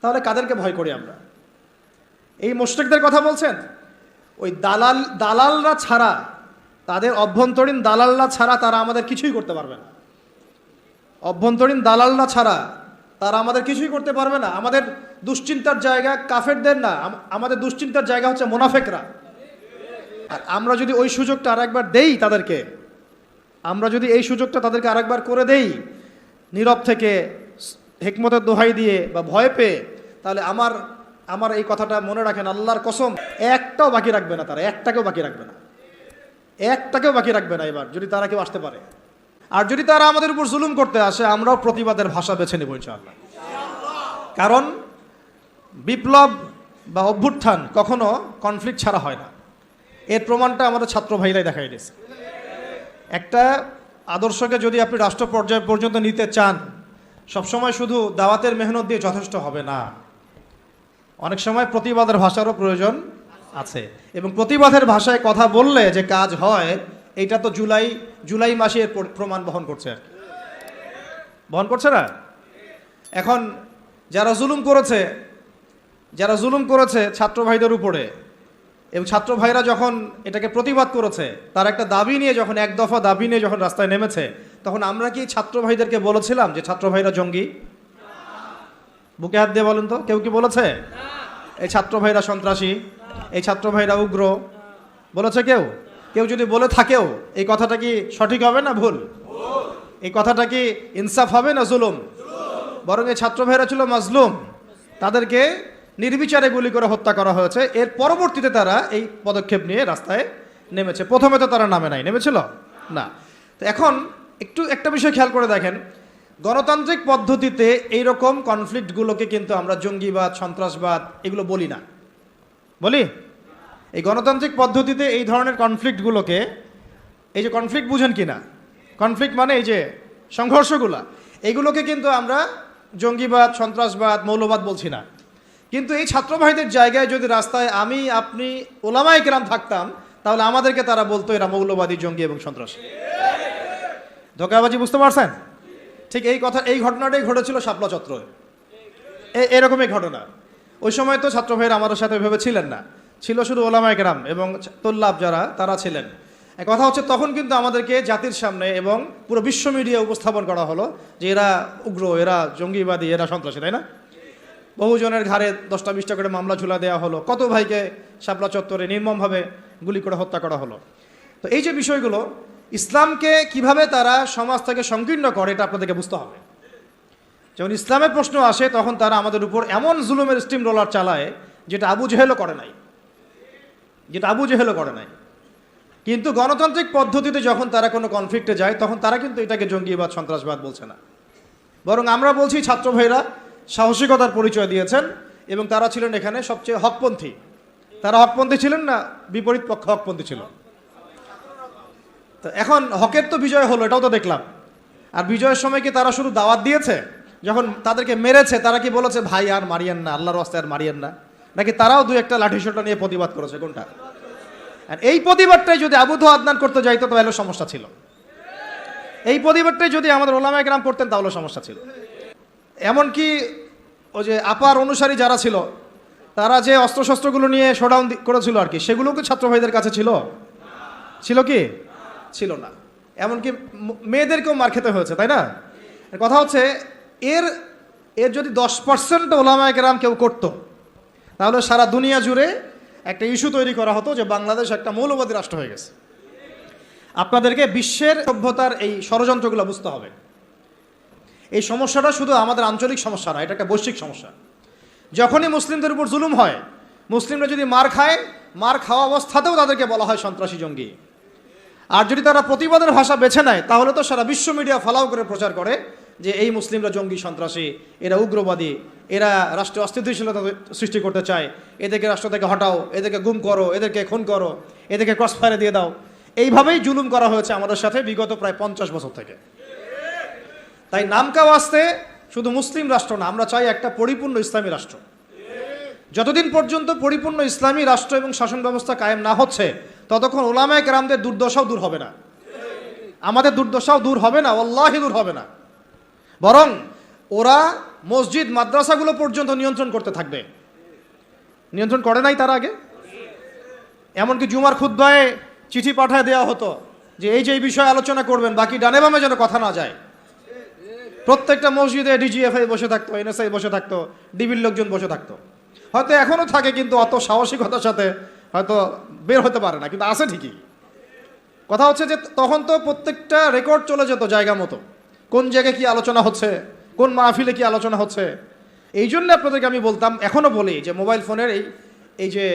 তাহলে কাদেরকে ভয় করি আমরা? এই মুশরিকদের কথা বলছেন? ওই দালালরা ছাড়া, তাদের অভ্যন্তরীণ দালালরা ছাড়া তারা আমাদের কিছুই করতে পারবে না। অভ্যন্তরীণ দালালরা ছাড়া তারা আমাদের কিছুই করতে পারবে না। আমাদের দুশ্চিন্তার জায়গা কাফেরদের না, আমাদের দুশ্চিন্তার জায়গা হচ্ছে মুনাফিকরা। আর আমরা যদি ওই সুযোগটা আরেকবার দেই তাদেরকে, আমরা যদি এই সুযোগটা তাদেরকে আরেকবার করে দেই নীরব থেকে, হিকমতের দোহাই দিয়ে বা ভয় পেয়ে, তাহলে আমার এই কথাটা মনে রাখেন, আল্লাহর কসম, একটাও বাকি রাখবে না তারা, একটাকেও বাকি রাখবে না, একটাকেও বাকি রাখবে না এবার, যদি তারা কেউ আসতে পারে। আর যদি তারা আমাদের উপর জুলুম করতে আসে, আমরাও প্রতিবাদের ভাষা বেছে নেব ইনশাআল্লাহ। কারণ বিপ্লব বা অভ্যুত্থান কখনো কনফ্লিক্ট ছাড়া হয় না। এর প্রমাণটা আমাদের ছাত্র ভাইরাই দেখাই দিয়েছে। একটা আদর্শকে যদি আপনি রাষ্ট্র পর্যায় পর্যন্ত নিতে চান, সবসময় শুধু দাওয়াতের মেহনত দিয়ে যথেষ্ট হবে না, অনেক সময় প্রতিবাদের ভাষারও প্রয়োজন আছে। এবং প্রতিবাদের ভাষায় কথা বললে যে কাজ হয়, এইটা তো জুলাই মাসে এর প্রমাণ বহন করছে, আর বহন করছে না। এখন যারা জুলুম করেছে ছাত্র ভাইদের উপরে, এবং ছাত্র ভাইরা যখন এটাকে প্রতিবাদ করেছে, তার একটা দাবি নিয়ে যখন, এক দফা দাবি নিয়ে যখন রাস্তায় নেমেছে, তখন আমরা কি ছাত্র ভাইদেরকে বলেছিলাম যে ছাত্র ভাইরা জঙ্গি? বুকে হাত দিয়ে বলেন তো, কেউ কি বলেছে এই ছাত্র ভাইরা সন্ত্রাসী, এই ছাত্র ভাইরা উগ্র? বলেছে কেউ? কেউ যদি বলে থাকেও, এই কথাটা কি সঠিক হবে না ভুল? এই কথাটা কি ইনসাফ হবে না জুলুম? বরং এই ছাত্র ভাইরা ছিল মাজলুম, তাদেরকে নির্বিচারে গুলি করে হত্যা করা হয়েছে। এর পরবর্তীতে তারা এই পদক্ষেপ নিয়ে রাস্তায় নেমেছে। প্রথমে তো তারা নামে নাই, নেমেছিল না। তো এখন একটা বিষয় খেয়াল করে দেখেন, গণতান্ত্রিক পদ্ধতিতে এইরকম কনফ্লিক্টগুলোকে কিন্তু আমরা জঙ্গিবাদ, সন্ত্রাসবাদ এগুলো বলি না। বলি? এই গণতান্ত্রিক পদ্ধতিতে এই ধরনের কনফ্লিক্টগুলোকে, এই যে কনফ্লিক্ট বুঝেন কি না, কনফ্লিক্ট মানে এই যে সংঘর্ষগুলা, এইগুলোকে কিন্তু আমরা জঙ্গিবাদ, সন্ত্রাসবাদ, মৌলবাদ বলছি না। কিন্তু এই ছাত্র ভাইদের জায়গায় যদি রাস্তায় আমি, আপনি, ওলামায়ে কেরাম থাকতাম, তাহলে আমাদেরকে তারা বলতো এরা মৌলবাদী, জঙ্গি এবং সন্ত্রাসী। ধোঁকাবাজি বুঝতে পারছেন? ঠিক এই ঘটনাটাই ঘটেছিল শাপলা চত্বরে। এরকমই ঘটনা। ওই সময় তো ছাত্র ভাইয়েরা আমাদের সাথে ভেবে ছিলেন না, ছিল শুধু ওলামায়ে কেরাম এবং তোল্লাব যারা, তারা ছিলেন। কথা হচ্ছে তখন কিন্তু আমাদেরকে জাতির সামনে এবং পুরো বিশ্ব মিডিয়া উপস্থাপন করা হলো যে এরা উগ্র, এরা জঙ্গিবাদী, এরা সন্ত্রাসী, তাই না? বহুজনের ঘাড়ে 10টা-20টা করে মামলা ঝুলা দেওয়া হলো, কত ভাইকে শাপলা চত্বরে নির্মমভাবে গুলি করে হত্যা করা হলো। তো এই যে বিষয়গুলো, ইসলামকে কিভাবে তারা সমাজ থেকে সংকীর্ণ করে, এটা আপনাদেরকে বুঝতে হবে। যখন ইসলামের প্রশ্ন আসে, তখন তারা আমাদের উপর এমন জুলুমের স্টিম রোলার চালায় যেটা আবু জেহেলও করে নাই। কিন্তু গণতান্ত্রিক পদ্ধতিতে যখন তারা কোনো কনফ্লিক্টে যায়, তখন তারা কিন্তু এটাকে জঙ্গিবাদ, সন্ত্রাসবাদ বলছে না। বরং আমরা বলছি ছাত্র ভাইরা সাহসিকতার পরিচয় দিয়েছেন এবং তারা ছিলেন এখানে সবচেয়ে হকপন্থী। তারা হকপন্থী ছিলেন না বিপরীত পক্ষ হকপন্থী ছিল? তো এখন হকের তো বিজয় হলো, এটাও তো দেখলাম। আর বিজয়ের সময় কি তারা শুধু দাওয়াত দিয়েছে? যখন তাদেরকে মেরেছে, তারা কি বলেছে ভাই আর মারিয়েন না, আল্লাহর রাস্তায় আর মারিয়েন না? নাকি তারাও দুই একটা লাঠিসোঁটা নিয়ে প্রতিবাদ করেছে? কোনটা? আর এই প্রতিবাদটাই যদি আবু আদনান করতে যাইতো, তাহলে সমস্যা ছিল। এই প্রতিবাদটাই যদি আমাদের ওলামায়ে কেরাম করতেন, তাহলে সমস্যা ছিল। এমনকি ওই যে আপার অনুসারী যারা ছিল, তারা যে অস্ত্রশস্ত্রগুলো নিয়ে শোডাউন করেছিল আর কি, সেগুলো কি ছাত্র ভাইদের কাছে ছিল? কি ছিল না। এমনকি মেয়েদেরকেও মার খেতে হয়েছে, তাই না? কথা হচ্ছে এর যদি 10% ওলামায়ে কেরাম কেউ করতো, তাহলে সারা দুনিয়া জুড়ে একটা ইস্যু তৈরি করা হতো যে বাংলাদেশ একটা মৌলবাদী রাষ্ট্র হয়ে গেছে। আপনাদেরকে বিশ্বের সভ্যতার এই ষড়যন্ত্রগুলো বুঝতে হবে। এই সমস্যাটা শুধু আমাদের আঞ্চলিক সমস্যা না, এটা একটা বৈশ্বিক সমস্যা। যখনই মুসলিমদের উপর জুলুম হয়, মুসলিমরা যদি মার খায়, মার খাওয়া অবস্থাতেও তাদেরকে বলা হয় সন্ত্রাসী, জঙ্গি। আর যদি তারা প্রতিবাদের ভাষা বেছে নেয়, তাহলে তো সারা বিশ্ব মিডিয়া ফলাও করে প্রচার করে যে এই মুসলিমরা জঙ্গি, সন্ত্রাসী, এরা উগ্রবাদী, এরা রাষ্ট্রে অস্থিতিশীলতা সৃষ্টি করতে চায়, এদেরকে রাষ্ট্র থেকে হটাও, এদেরকে গুম করো, এদেরকে খুন করো, এদেরকে ক্রসফায়ারে দিয়ে দাও। এইভাবেই জুলুম করা হয়েছে আমাদের সাথে বিগত প্রায় 50 বছর থেকে। তাই নামকা ওয়াস্তে শুধু মুসলিম রাষ্ট্র না, আমরা চাই একটা পরিপূর্ণ ইসলামী রাষ্ট্র। যতদিন পর্যন্ত পরিপূর্ণ ইসলামী রাষ্ট্র এবং শাসন ব্যবস্থা কায়েম না হচ্ছে, ততক্ষণ ওলামায়ে কেরামদের দুর্দশাও দূর হবে না, আমাদের দুর্দশাও দূর হবে না, আল্লাহি দূর হবে না। বরং ওরা মসজিদ মাদ্রাসাগুলো পর্যন্ত নিয়ন্ত্রণ করতে থাকবে। নিয়ন্ত্রণ করে নাই তার আগে? এমনকি জুমার খুতবায় চিঠি পাঠায় দেওয়া হতো যে এই বিষয়ে আলোচনা করবেন, বাকি ডানে বামে যেন কথা না যায়। প্রত্যেকটা মসজিদে ডিজিএফআই বসে থাকতো, এনএসআই বসে থাকতো, ডিবির লোকজন বসে থাকতো। হয়তো এখনও থাকে, কিন্তু অত সাহসিকতার সাথে হয়তো বের হতে পারে না, কিন্তু আছে ঠিকই। কথা হচ্ছে যে তখন তো প্রত্যেকটা রেকর্ড চলে যেত জায়গা মতো, কোন জায়গায় কি আলোচনা হচ্ছে, কোন মাহফিলে কি আলোচনা হচ্ছে। এই জন্য আপনাদেরকে আমি বলতাম, এখনও বলি যে মোবাইল ফোনের এই যে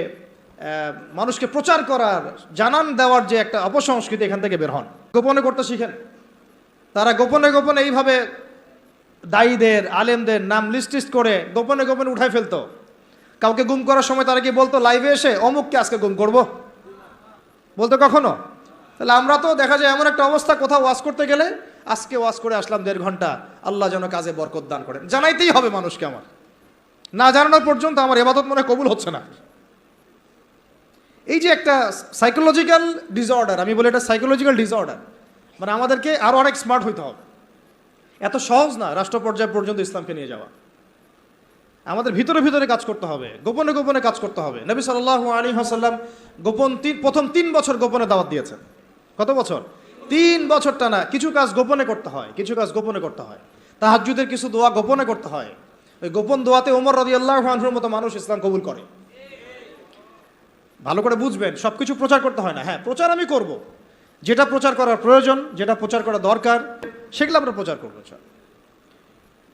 মানুষকে প্রচার করার, জানান দেওয়ার যে একটা অপসংস্কৃতি, এখান থেকে বের হন, গোপনে করতে শিখেন। তারা গোপনে গোপনে এইভাবে দায়ীদের, আলেমদের নাম লিস্ট করে গোপনে গোপনে উঠায় ফেলতো। কাউকে গুম করার সময় তারা কি বলতো লাইভে এসে, অমুককে আজকে গুম করব, বলতো কখনো? তাহলে আমরা তো দেখা যায় এমন একটা অবস্থা, কোথাও ওয়াজ করতে গেলে আজকে ওয়াজ করে আসলাম 1.5 ঘন্টা, আল্লাহ যেন কাজে বরকত দান করেন, জানাইতেই হবে মানুষকে। আমার না জানানোর পর্যন্ত আমার ইবাদত মনে কবুল হচ্ছে না। এই যে একটা সাইকোলজিক্যাল ডিসঅর্ডার, আমি বলি এটা সাইকোলজিক্যাল ডিসঅর্ডার। মানে আমাদেরকে আরও অনেক স্মার্ট হইতে হবে। এত সহজ না রাষ্ট্র পর্যায় পর্যন্ত ইসলামকে নিয়ে যাওয়া। আমাদের ভিতরে ভিতরে কাজ করতে হবে, গোপনে গোপনে কাজ করতে হবে। নবী সাল্লাল্লাহু আলাইহি ওয়াসাল্লাম প্রথম 3 বছর গোপনে দাওয়াত দিয়েছেন। কত বছর? 3 বছর টানা। কিছু কাজ গোপনে করতে হয়, কিছু কাজ গোপনে করতে হয়। তাহাজ্জুদের কিছু দোয়া গোপনে করতে হয়। ওই গোপন দোয়াতে ওমর রাদিয়াল্লাহু আনহুর মতো মানুষ ইসলাম কবুল করে। ভালো করে বুঝবেন, সব কিছু প্রচার করতে হয় না। হ্যাঁ, প্রচার আমি করব, যেটা প্রচার করার প্রয়োজন, যেটা প্রচার করা দরকার, সেগুলো আমরা প্রচার করবো।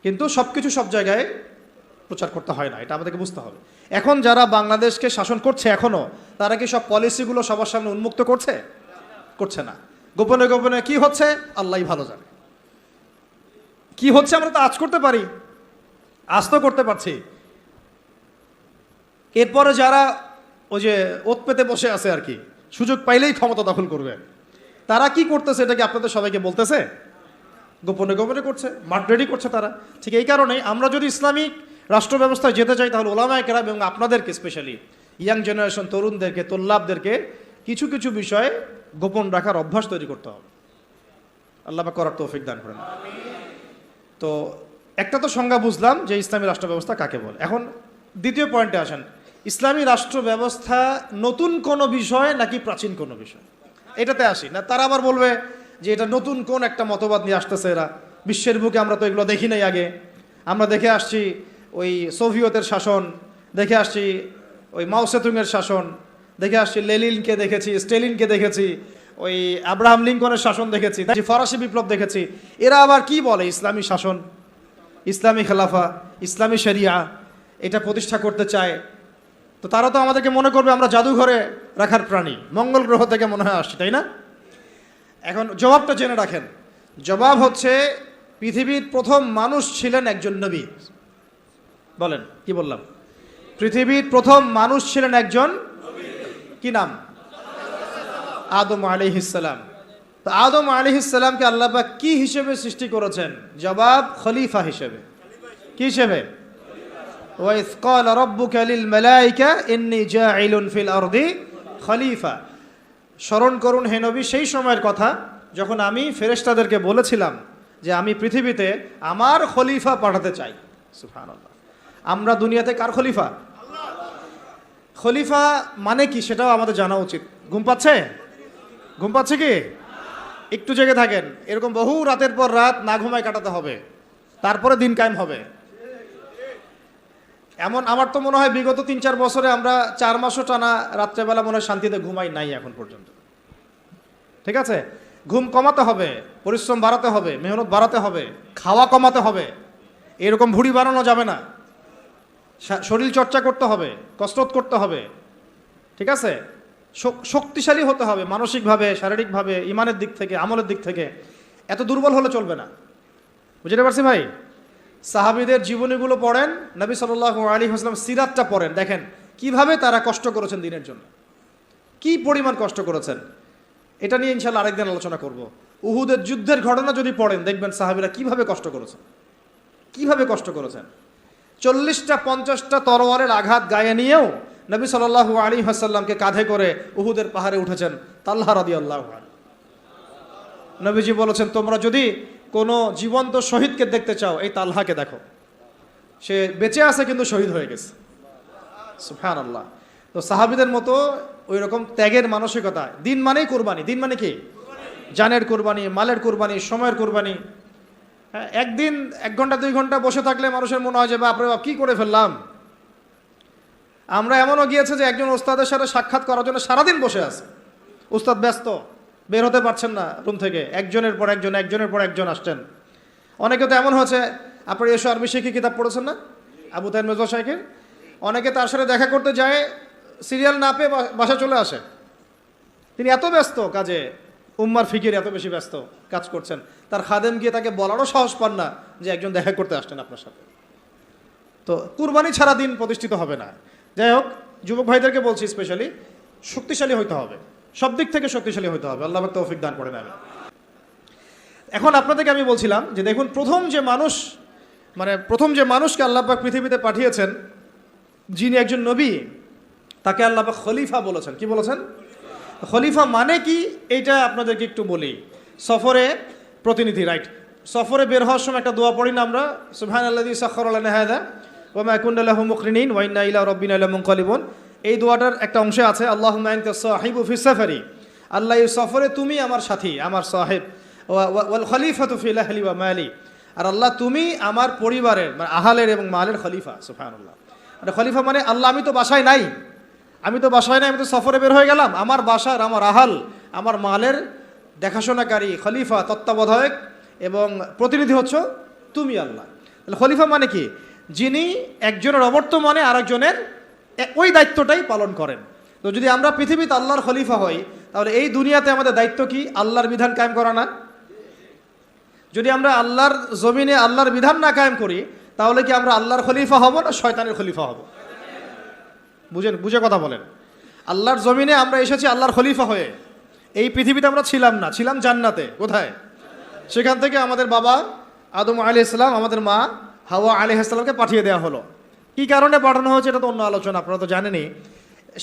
কিন্তু সব কিছু সব জায়গায় প্রচার করতে হয় না, এটা আমাদেরকে বুঝতে হবে। এখন যারা বাংলাদেশকে শাসন করছে এখনও, তারা কি সব পলিসিগুলো সবার সামনে উন্মুক্ত করছে? করছে না। গোপনে গোপনে কি হচ্ছে আল্লাহই ভালো জানে। কি হচ্ছে আমরা তো আজ করতে পারি, আজ তো করতে পারছি। এরপরে যারা ওই যে ওত পেতে বসে আছে আর কি, সুযোগ পাইলেই ক্ষমতা দখল করবে, তারা কি করতেছে এটা কি আপনাদের সবাইকে বলতেছে? গোপনে গোপনে করছে, মাঠ রেডি করছে তারা। ঠিক এই কারণেই আমরা যদি ইসলামিক রাষ্ট্র ব্যবস্থায় যেতে চাই, তাহলে ওলামায়ে কেরাম এবং আপনাদেরকে, স্পেশালি ইয়াং জেনারেশন, তরুণদেরকে, তোল্লাবদেরকে কিছু কিছু বিষয়ে গোপন রাখার অভ্যাস তৈরি করতে হবে। আল্লাহ পাক করার তৌফিক দান করেন। তো একটা তো সংজ্ঞা বুঝলাম যে ইসলামী রাষ্ট্র ব্যবস্থা কাকে বলে। এখন দ্বিতীয় পয়েন্টে আসেন, ইসলামী রাষ্ট্র ব্যবস্থা নতুন কোনো বিষয় নাকি প্রাচীন কোনো বিষয়, এটাতে আসি না। তারা আবার বলবে যে এটা নতুন কোন একটা মতবাদ নিয়ে আসতেছে এরা, বিশ্বের বুকে আমরা তো এগুলো দেখি নাই আগে। আমরা দেখে আসছি ওই সোভিয়েতের শাসন, দেখে আসছি ওই মাও সেতুংয়ের শাসন, দেখে আসছি লেনিনকে দেখেছি, স্টেলিনকে দেখেছি, ওই আব্রাহাম লিঙ্কনের শাসন দেখেছি, ফরাসি বিপ্লব দেখেছি। এরা আবার কি বলে ইসলামী শাসন, ইসলামী খেলাফা, ইসলামী শরিয়া এটা প্রতিষ্ঠা করতে চায়। তো তারা তো আমাদেরকে মনে করবে আমরা জাদুঘরে রাখার প্রাণী, মঙ্গল গ্রহ থেকে মনে হয় আসছি, তাই না? এখন জবাবটা জেনে রাখেন। জবাব হচ্ছে, পৃথিবীর প্রথম মানুষ ছিলেন একজন নবী। বলেন, কি বললাম? পৃথিবীর প্রথম মানুষ ছিলেন একজন, কি নাম? আদম আলাইহিস সালাম। তো আদম আলাইহিস সালামকে আল্লাহ পাক কি হিসেবে সৃষ্টি করেছেন? জবাব, খলিফা হিসেবে। কি হিসেবে? ওয়াইজ ক্বালা রাব্বুকা লিল মালায়েকা ইন্নী জাইলুন ফিল আরদি খলিফা। স্মরণ করুন হে নবী সেই সময়ের কথা যখন আমি ফেরেশতাদেরকে বলেছিলাম যে আমি পৃথিবীতে আমার খলিফা পাঠাতে চাই। সুবহানাল্লাহ। আমরা দুনিয়াতে কার খলিফা? খলিফা মানে কি সেটাও আমাদের জানা উচিত। ঘুম পাচ্ছে? ঘুম পাচ্ছে কি? একটু জেগে থাকেন। এরকম বহু রাতের পর রাত না ঘুমায় কাটাতে হবে, তারপরে দিন কায়েম হবে। এমন আমার তো মনে হয় বিগত 3-4 বছরে আমরা 4 মাসও টানা রাত্রেবেলা মনে হয় শান্তিতে ঘুমাই নাই এখন পর্যন্ত। ঠিক আছে, ঘুম কমাতে হবে, পরিশ্রম বাড়াতে হবে, মেহনত বাড়াতে হবে, খাওয়া কমাতে হবে। এরকম ভুঁড়ি বাড়ানো যাবে না। শরীর চর্চা করতে হবে, কসরত করতে হবে। ঠিক আছে, শক্তিশালী হতে হবে মানসিকভাবে, শারীরিকভাবে, ইমানের দিক থেকে, আমলের দিক থেকে। এত দুর্বল হলে চলবে না। বুঝতে পারছি ভাই? সাহাবীদের জীবনীগুলো পড়েন, নবী সাল্লাল্লাহু আলাইহি ওয়াসাল্লাম সিরাতটা পড়েন, দেখেন কিভাবে তারা কষ্ট করেছেন দিনের জন্য, কি পরিমাণ কষ্ট করেছেন। এটা নিয়ে ইনশাআল্লাহ আরেকদিন আলোচনা করব। উহুদের যুদ্ধের ঘটনা যদি পড়েন, দেখবেন সাহাবীরা কিভাবে কষ্ট করেছেন, কিভাবে কষ্ট করেছেন। 40টা 50টা তরোয়ারের আঘাত গায়ে নিয়েও নবী সাল্লাল্লাহু আলাইহি ওয়াসাল্লামকে কাঁধে করে উহুদের পাহাড়ে উঠেছেন তালহা রাদিয়াল্লাহু আনহু। নবীজি বলেছেন, তোমরা যদি কোনো জীবন্ত শহীদকে দেখতে চাও, এই তালহাকে দেখো, সে বেঁচে আছে কিন্তু শহীদ হয়ে গেছে। সুবহানাল্লাহ। তো সাহাবীদের মতো ওই রকম ত্যাগের মানসিকতা। দিন মানেই কোরবানি। দিন মানে কি? জানের কোরবানি, মালের কোরবানি, সময়ের কোরবানি। হ্যাঁ, একদিন 1 ঘন্টা 2 ঘন্টা বসে থাকলে মানুষের মনে হয় যে বাপরে বাপ কী করে ফেললাম। আমরা এমনও গিয়েছে যে একজন ওস্তাদের সাথে সাক্ষাৎ করার জন্য সারাদিন বসে আছে, ওস্তাদ ব্যস্ত, বের হতে পারছেন না রুম থেকে, একজনের পর একজন আসছেন। অনেকে তো এমন হয়েছে, আপনার এসো আরবি শিখি কিতাব পড়েছেন না, আবু তাহের মেজবা শাইখের, অনেকে তার সাথে দেখা করতে যায়, সিরিয়াল না পেয়ে বাসা চলে আসে। তিনি এত ব্যস্ত কাজে, উম্মার ফিকির এত বেশি ব্যস্ত কাজ করছেন, তার খাদেম গিয়ে তাকে বলারও সাহস পান না যে একজন দেখা করতে আসছেন আপনার সাথে। তো কুরবানি ছাড়া দিন প্রতিষ্ঠিত হবে না। যাই হোক, যুবক ভাইদেরকে বলছি স্পেশালি, শক্তিশালী হইতে হবে, সব দিক থেকে শক্তিশালী হইতে হবে। আল্লাহ পাক তৌফিক দান করে নেবে। এখন আপনাদেরকে আমি বলছিলাম যে দেখুন, প্রথম যে মানুষকে আল্লাহ পাক পৃথিবীতে পাঠিয়েছেন, যিনি একজন নবী, তাকে আল্লাহ পাক খলিফা বলেছেন। কি বলেছেন? খলিফা মানে কি এইটা আপনাদেরকে একটু বলি। সফরে প্রতিনিধি, রাইট, সফরে বের হওয়ার সময় একটা দোয়া পড়ি না আমরা, সুবহানাল্লাযী সাখখারা লানা হাযা ওয়া মা কুন্না লাহু মুকরিনিন ওয়া ইন্না ইলা রাব্বিনা লামুনকালিবুন। এই দোয়াটার একটা অংশে আছে, আল্লাহুম্মা আনতা সাহিবু ফিস সাফারি, আল্লাহ এই সফরে তুমি আমার সাথী, আমার সাহেব, ওয়াল খলিফাতু ফিল আহলি ওয়া মালি, আর আল্লাহ তুমি আমার পরিবারের, মানে আহালের এবং মালের খলিফা। সুবহানাল্লাহ। আর খলিফা মানে আল্লাহ আমি তো বাসায় নাই, আমি তো সফরে বের হয়ে গেলাম, আমার বাসার, আমার আহাল, আমার মালের দেখাশোনাকারী খলিফা, তত্ত্বাবধায়ক এবং প্রতিনিধি হচ্ছ তুমি আল্লাহ। তাহলে খলিফা মানে কি? যিনি একজনের অবর্তমানে আরেকজনের ওই দায়িত্বটাই পালন করেন। তো যদি আমরা পৃথিবীতে আল্লাহর খলিফা হই, তাহলে এই দুনিয়াতে আমাদের দায়িত্ব কি? আল্লাহর বিধান কায়েম করা না? যদি আমরা আল্লাহর জমিনে আল্লাহর বিধান না কায়েম করি, তাহলে কি আমরা আল্লাহর খলিফা হব না শয়তানের খলিফা হব? বুঝে কথা বলেন। আল্লাহর জমিনে আমরা এসেছি আল্লাহর খলিফা হয়ে। এই পৃথিবীতে আমরা ছিলাম না, ছিলাম জান্নাতে। কোথায়? সেখান থেকে আমাদের বাবা আদম আলাইহিস সালাম, আমাদের মা হাওয়া আলাইহিস সালামকে পাঠিয়ে দেওয়া হলো। কি কারণে পাঠানো হয়েছে এটা তো অন্য আলোচনা, আপনারা তো জানেনই।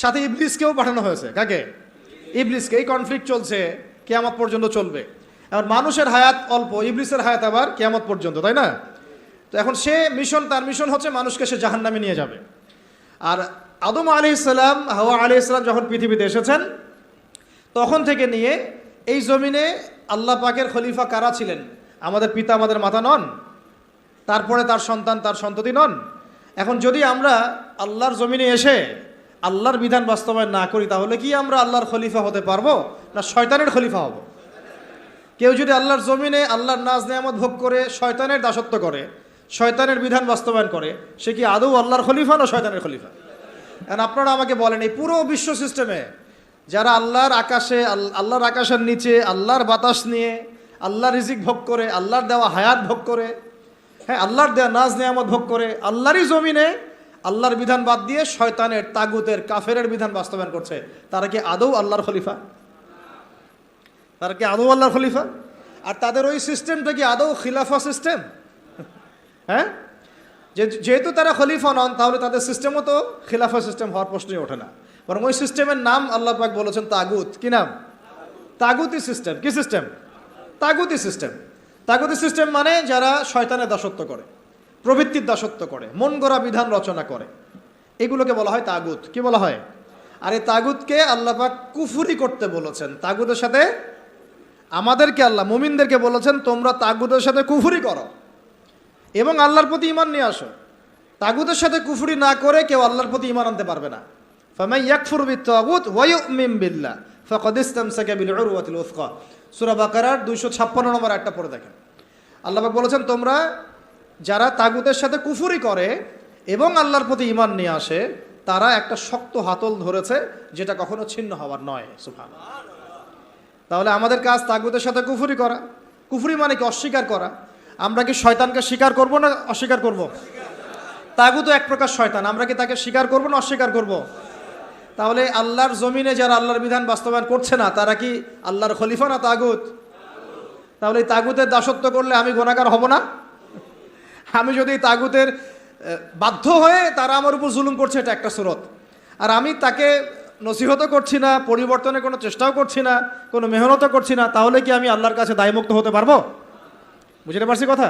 সাথে ইবলিসকেও পাঠানো হয়েছে। কাকে? ইবলিসকে। এই কনফ্লিক্ট চলছে, কিয়ামত পর্যন্ত চলবে। আর মানুষের হায়াত অল্প, ইবলিসের হায়াত আবার কিয়ামত পর্যন্ত, তাই না? তো এখন তার মিশন হচ্ছে মানুষকে সে জাহান্নামে নিয়ে যাবে। আর আদম আলাইহিস সালাম, হাওয়া আলাইহিস সালাম যখন পৃথিবীতে এসেছেন, তখন থেকে নিয়ে এই জমিনে আল্লাহ পাকের খলিফা কারা ছিলেন? আমাদের পিতা, আমাদের মাতা নন? তারপরে তার সন্তান, তার সন্ততি নন? এখন যদি আমরা আল্লাহর জমিনে এসে আল্লাহর বিধান বাস্তবায়ন না করি, তাহলে কি আমরা আল্লাহর খলিফা হতে পারবো না শয়তানের খলিফা হব? কেউ যদি আল্লাহর জমিনে আল্লাহর নাজ নেয়ামত ভোগ করে শয়তানের দাসত্ব করে, শয়তানের বিধান বাস্তবায়ন করে, সে কি আদৌ আল্লাহর খলিফা না শয়তানের খলিফা? এখন আপনারা আমাকে বলেন, এই পুরো বিশ্ব সিস্টেমে যারা আল্লাহর আকাশের নিচে আল্লাহর বাতাস নিয়ে আল্লাহর রিজিক ভোগ করে, আল্লাহর দেওয়া হায়াত ভোগ করে, হ্যাঁ, আল্লাহর দেওয়া নাজ নেয়ামত ভোগ করে, আল্লাহরই জমিনে আল্লাহর বিধান বাদ দিয়ে শয়তানের, তাগুতের, কাফেরের বিধান বাস্তবায়ন করছে, তারা কি আদৌ আল্লাহর খলিফা? আর তাদের ওই সিস্টেমটা কি আদৌ খিলাফা সিস্টেম? হ্যাঁ, যেহেতু তারা খলিফা নন, তাহলে তাদের সিস্টেমও তো খিলাফা সিস্টেম হওয়ার প্রশ্নই ওঠে না। বরং ওই সিস্টেমের নাম আল্লাহ পাক বলেছেন তাগুত। কি নাম? তাগুতি সিস্টেম। কি সিস্টেম? তাগুতি সিস্টেম। তাগুতি সিস্টেম মানে যারা শয়তানের দাসত্ব করে, প্রবৃত্তির দাসত্ব করে, মন গড়া বিধান রচনা করে, এগুলোকে বলা হয় তাগুত। কি বলা হয়? আর এই তাগুতকে আল্লাহ পাক কুফরি করতে বলেছেন। তাগুতের সাথে আমাদেরকে, আল্লাহ মুমিনদেরকে বলেছেন, তোমরা তাগুতের সাথে কুফরি করো এবং আল্লাহর প্রতি ঈমান নিয়ে আসো। তাগুতের সাথে কুফরি না করে কেউ আল্লাহর প্রতি ঈমান আনতে পারবে না। ফামান ইয়াকফুর বিত-তাগুত ওয়া ইউমিন বিল্লাহ ফাকাদ ইসতামসাকা বিল উরওয়াতিল উসকা। সূরা বাকারার 256 নম্বর আয়াতটা পড়ে দেখেন। আল্লাহ পাক বলেছেন, তোমরা যারা তাগুতের সাথে কুফরি করে এবং আল্লাহর প্রতি ঈমান নিয়ে আসে, তারা একটা শক্ত হাতল ধরেছে, যেটা কখনো ছিন্ন হওয়ার নয়। সুবহানাল্লাহ। তাহলে আমাদের কাজ তাগুতের সাথে কুফরি করা। কুফরি মানে কি? অস্বীকার করা। আমরা কি শয়তানকে স্বীকার করব না অস্বীকার করব? তাগুত এক প্রকার শয়তান, আমরা কি তাকে স্বীকার করব না অস্বীকার করব? তাহলে আল্লাহর জমিনে যারা আল্লাহর বিধান বাস্তবায়ন করছে না, তারা কি আল্লাহর খলিফা না তাগুত? তাহলে এই তাগুতের দাসত্ব করলে আমি গুনাহগার হব না? আমি যদি তাগুতের বাধ্য হয়ে তারা আমার উপর জুলুম করছে, এটা একটা সুরত, আর আমি তাকে নসিহতও করছি না, পরিবর্তনের কোনো চেষ্টাও করছি না, কোনো মেহনতও করছি না, তাহলে কি আমি আল্লাহর কাছে দায়মুক্ত হতে পারবো? বুঝতে পারছি কথা?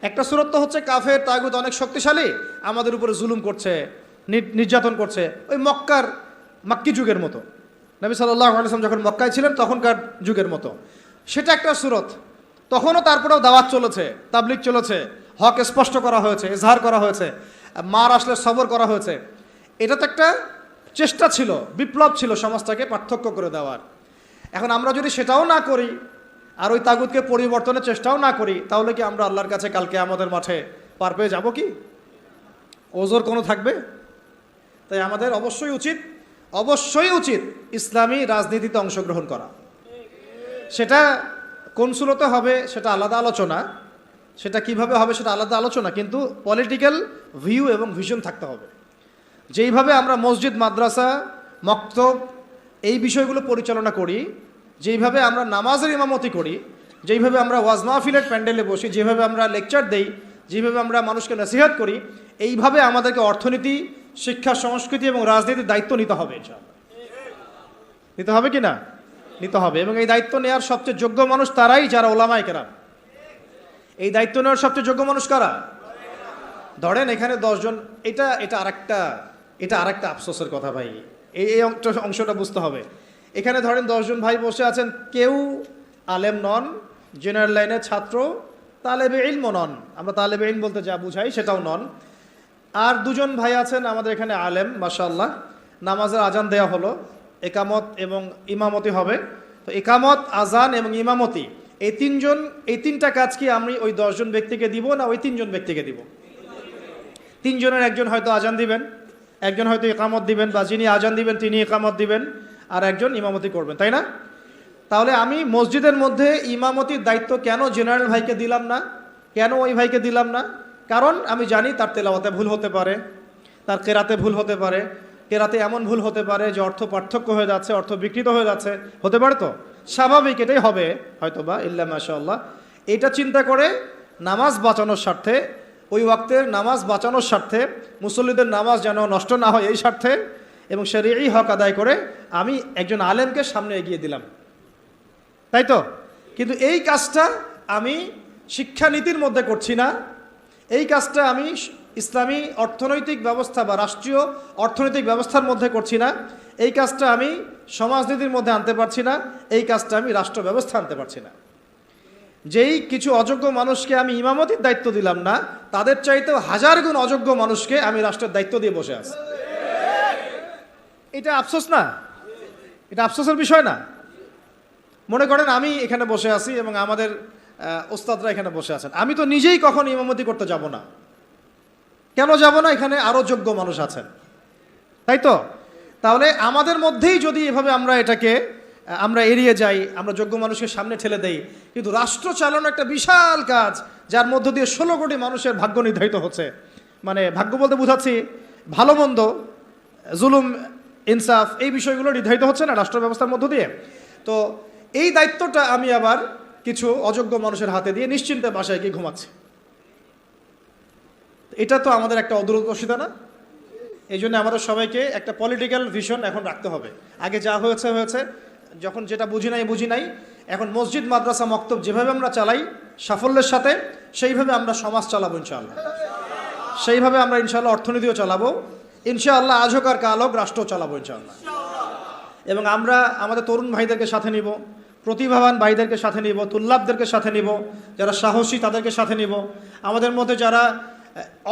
একটা সুরত তো হচ্ছে কাফের তাগুত অনেক শক্তিশালী, আমাদের উপরে জুলুম করছে, নির্যাতন করছে, ওই মাক্কি যুগের মতো, নবী সাল্লাল্লাহু আলাইহি ওয়াসাল্লাম যখন মক্কায় ছিলেন তখনকার যুগের মতো। সেটা একটা সুরত। তখনও তারপরেও দাওয়াত চলেছে, তাবলিগ চলেছে, হক স্পষ্ট করা হয়েছে, ইজহার করা হয়েছে, মার আসলে সবর করা হয়েছে। এটা তো একটা চেষ্টা ছিল, বিপ্লব ছিল সমাজটাকে পার্থক্য করে দেওয়ার। এখন আমরা যদি সেটাও না করি আর ওই তাগুতকে পরিবর্তনের চেষ্টাও না করি, তাহলে কি আমরা আল্লাহর কাছে কালকে আমাদের মাঠে পার পেয়ে যাবো কি? ওজোর কোনো থাকবে? তাই আমাদের অবশ্যই উচিত ইসলামী রাজনীতিতে অংশগ্রহণ করা। সেটা কোন সুরতে হবে সেটা আলাদা আলোচনা, সেটা কিভাবে হবে সেটা আলাদা আলোচনা, কিন্তু পলিটিক্যাল ভিউ এবং ভিশন থাকতে হবে। যেইভাবে আমরা মসজিদ, মাদ্রাসা, মক্তব এই বিষয়গুলো পরিচালনা করি, যেইভাবে আমরা নামাজের ইমামতি করি, যেইভাবে আমরা ওয়াজ মাহফিলের প্যান্ডেলে বসি, যেভাবে আমরা লেকচার দেই, যেভাবে আমরা মানুষকে নসিহত করি, এইভাবে আমাদেরকে অর্থনীতি, শিক্ষা, সংস্কৃতি এবং রাজনীতির দায়িত্ব নিতে হবে। নিতে হবে কি না? নিতে হবে। এবং এই দায়িত্ব নেওয়ার সবচেয়ে যোগ্য মানুষ তারাই যারা ওলামায়ে কেরাম। এই দায়িত্ব নেওয়ার সবচেয়ে যোগ্য মানুষ কারা? ধরেন এখানে 10 জন, এটা আরেকটা আফসোসের কথা ভাই, এই অংশটা বুঝতে হবে। এখানে ধরেন 10 জন ভাই বসে আছেন, কেউ আলেম নন, জেনারেল লাইনের ছাত্র, তালেবে ইলম নন, আমরা তালেবে ইলম বলতে যা বুঝাই সেটাও নন। আর 2 জন ভাই আছেন আমাদের এখানে আলেম, মাশাআল্লাহ। নামাজের আজান দেয়া হলো, একামত এবং ইমামতি হবে। তো একামত, আজান এবং ইমামতি এই 3টা কাজ কি আমি ওই 10 জন ব্যক্তিকে দিব না ওই 3 জন ব্যক্তিকে দিব? 3 জনের একজন হয়তো আজান দিবেন, একজন হয়তো একামত দিবেন, বা যিনি আজান দিবেন তিনি একামত দিবেন, আর একজন ইমামতি করবেন, তাই না? তাহলে আমি মসজিদের মধ্যে ইমামতির দায়িত্ব কেন জেনারেল ভাইকে দিলাম না? কেন ওই ভাইকে দিলাম না? কারণ আমি জানি তার তেলাওয়াতে ভুল হতে পারে, তার কেরাতে ভুল হতে পারে, কেরাতে এমন ভুল হতে পারে যে অর্থ পার্থক্য হয়ে যাচ্ছে, অর্থ বিকৃত হয়ে যাচ্ছে, হতে পারে। তো স্বাভাবিক, এটাই হবে হয়তোবা, ইল্লা মাশাআল্লাহ। এটা চিন্তা করে নামাজ বাঁচানোর স্বার্থে, ওই ওয়াক্তের নামাজ বাঁচানোর স্বার্থে, মুসল্লিদের নামাজ যেন নষ্ট না হয় এই স্বার্থে, এবং শরীয়ী হক আদায় করে আমি একজন আলেমকে সামনে এগিয়ে দিলাম, তাই তো? কিন্তু এই কাজটা আমি শিক্ষানীতির মধ্যে করছি না, এই কাজটা আমি ইসলামী অর্থনৈতিক ব্যবস্থা বা রাষ্ট্রীয় অর্থনৈতিক ব্যবস্থার মধ্যে করছি না, এই কাজটা আমি সমাজনীতির মধ্যে আনতে পারছি না, এই কাজটা আমি রাষ্ট্র ব্যবস্থা আনতে পারছি না। যেই কিছু অযোগ্য মানুষকে আমি ইমামতির দায়িত্ব দিলাম না, তাদের চাইতেও 1000 গুণ অযোগ্য মানুষকে আমি রাষ্ট্রের দায়িত্ব দিয়ে বসে আছি। এটা আফসোস না? এটা আফসোসের বিষয় না? মনে করেন আমি এখানে বসে আছি এবং আমাদের ওস্তাদরা এখানে বসে আছেন, আমি তো নিজেই কখন ইমামতি করতে যাব না। কেন যাব না? এখানে আরও যোগ্য মানুষ আছেন, তাই তো? তাহলে আমাদের মধ্যেই যদি এভাবে আমরা এড়িয়ে যাই, আমরা যোগ্য মানুষকে সামনে ঠেলে দেই, কিন্তু রাষ্ট্র চালানো একটা বিশাল কাজ, যার মধ্য দিয়ে 16 কোটি মানুষের ভাগ্য নির্ধারিত হচ্ছে। মানে ভাগ্য বলতে বোঝাচ্ছি ভালো মন্দ, জুলুম, ইনসাফ, এই বিষয়গুলো নির্ধারিত হচ্ছে না রাষ্ট্র ব্যবস্থার মধ্য দিয়ে। তো এই দায়িত্বটা আমি আবার কিছু অযোগ্য মানুষের হাতে দিয়ে নিশ্চিন্তে বাসায় গিয়ে ঘুমাচ্ছি। এটা তো আমাদের একটা অদূরদর্শিতা না? এই জন্য আমাদের সবাইকে একটা পলিটিক্যাল ভিশন এখন রাখতে হবে। আগে যা হয়েছে, যখন যেটা বুঝি নাই, এখন মসজিদ, মাদ্রাসা, মক্তব যেভাবে আমরা চালাই সাফল্যের সাথে, সেইভাবে আমরা সমাজ চালাবো ইনশাআল্লাহ, সেইভাবে আমরা ইনশাআল্লাহ অর্থনীতিও চালাবো ইনশাআল্লাহ, আজ হোক আর কাল হোক রাষ্ট্র চালাবো ইনশাআল্লাহ। এবং আমরা আমাদের তরুণ ভাইদেরকে সাথে নিব, প্রতিভাবান ভাইদেরকে সাথে নিব, তুল্লাবদেরকে সাথে নিব, যারা সাহসী তাদেরকে সাথে নিব। আমাদের মধ্যে যারা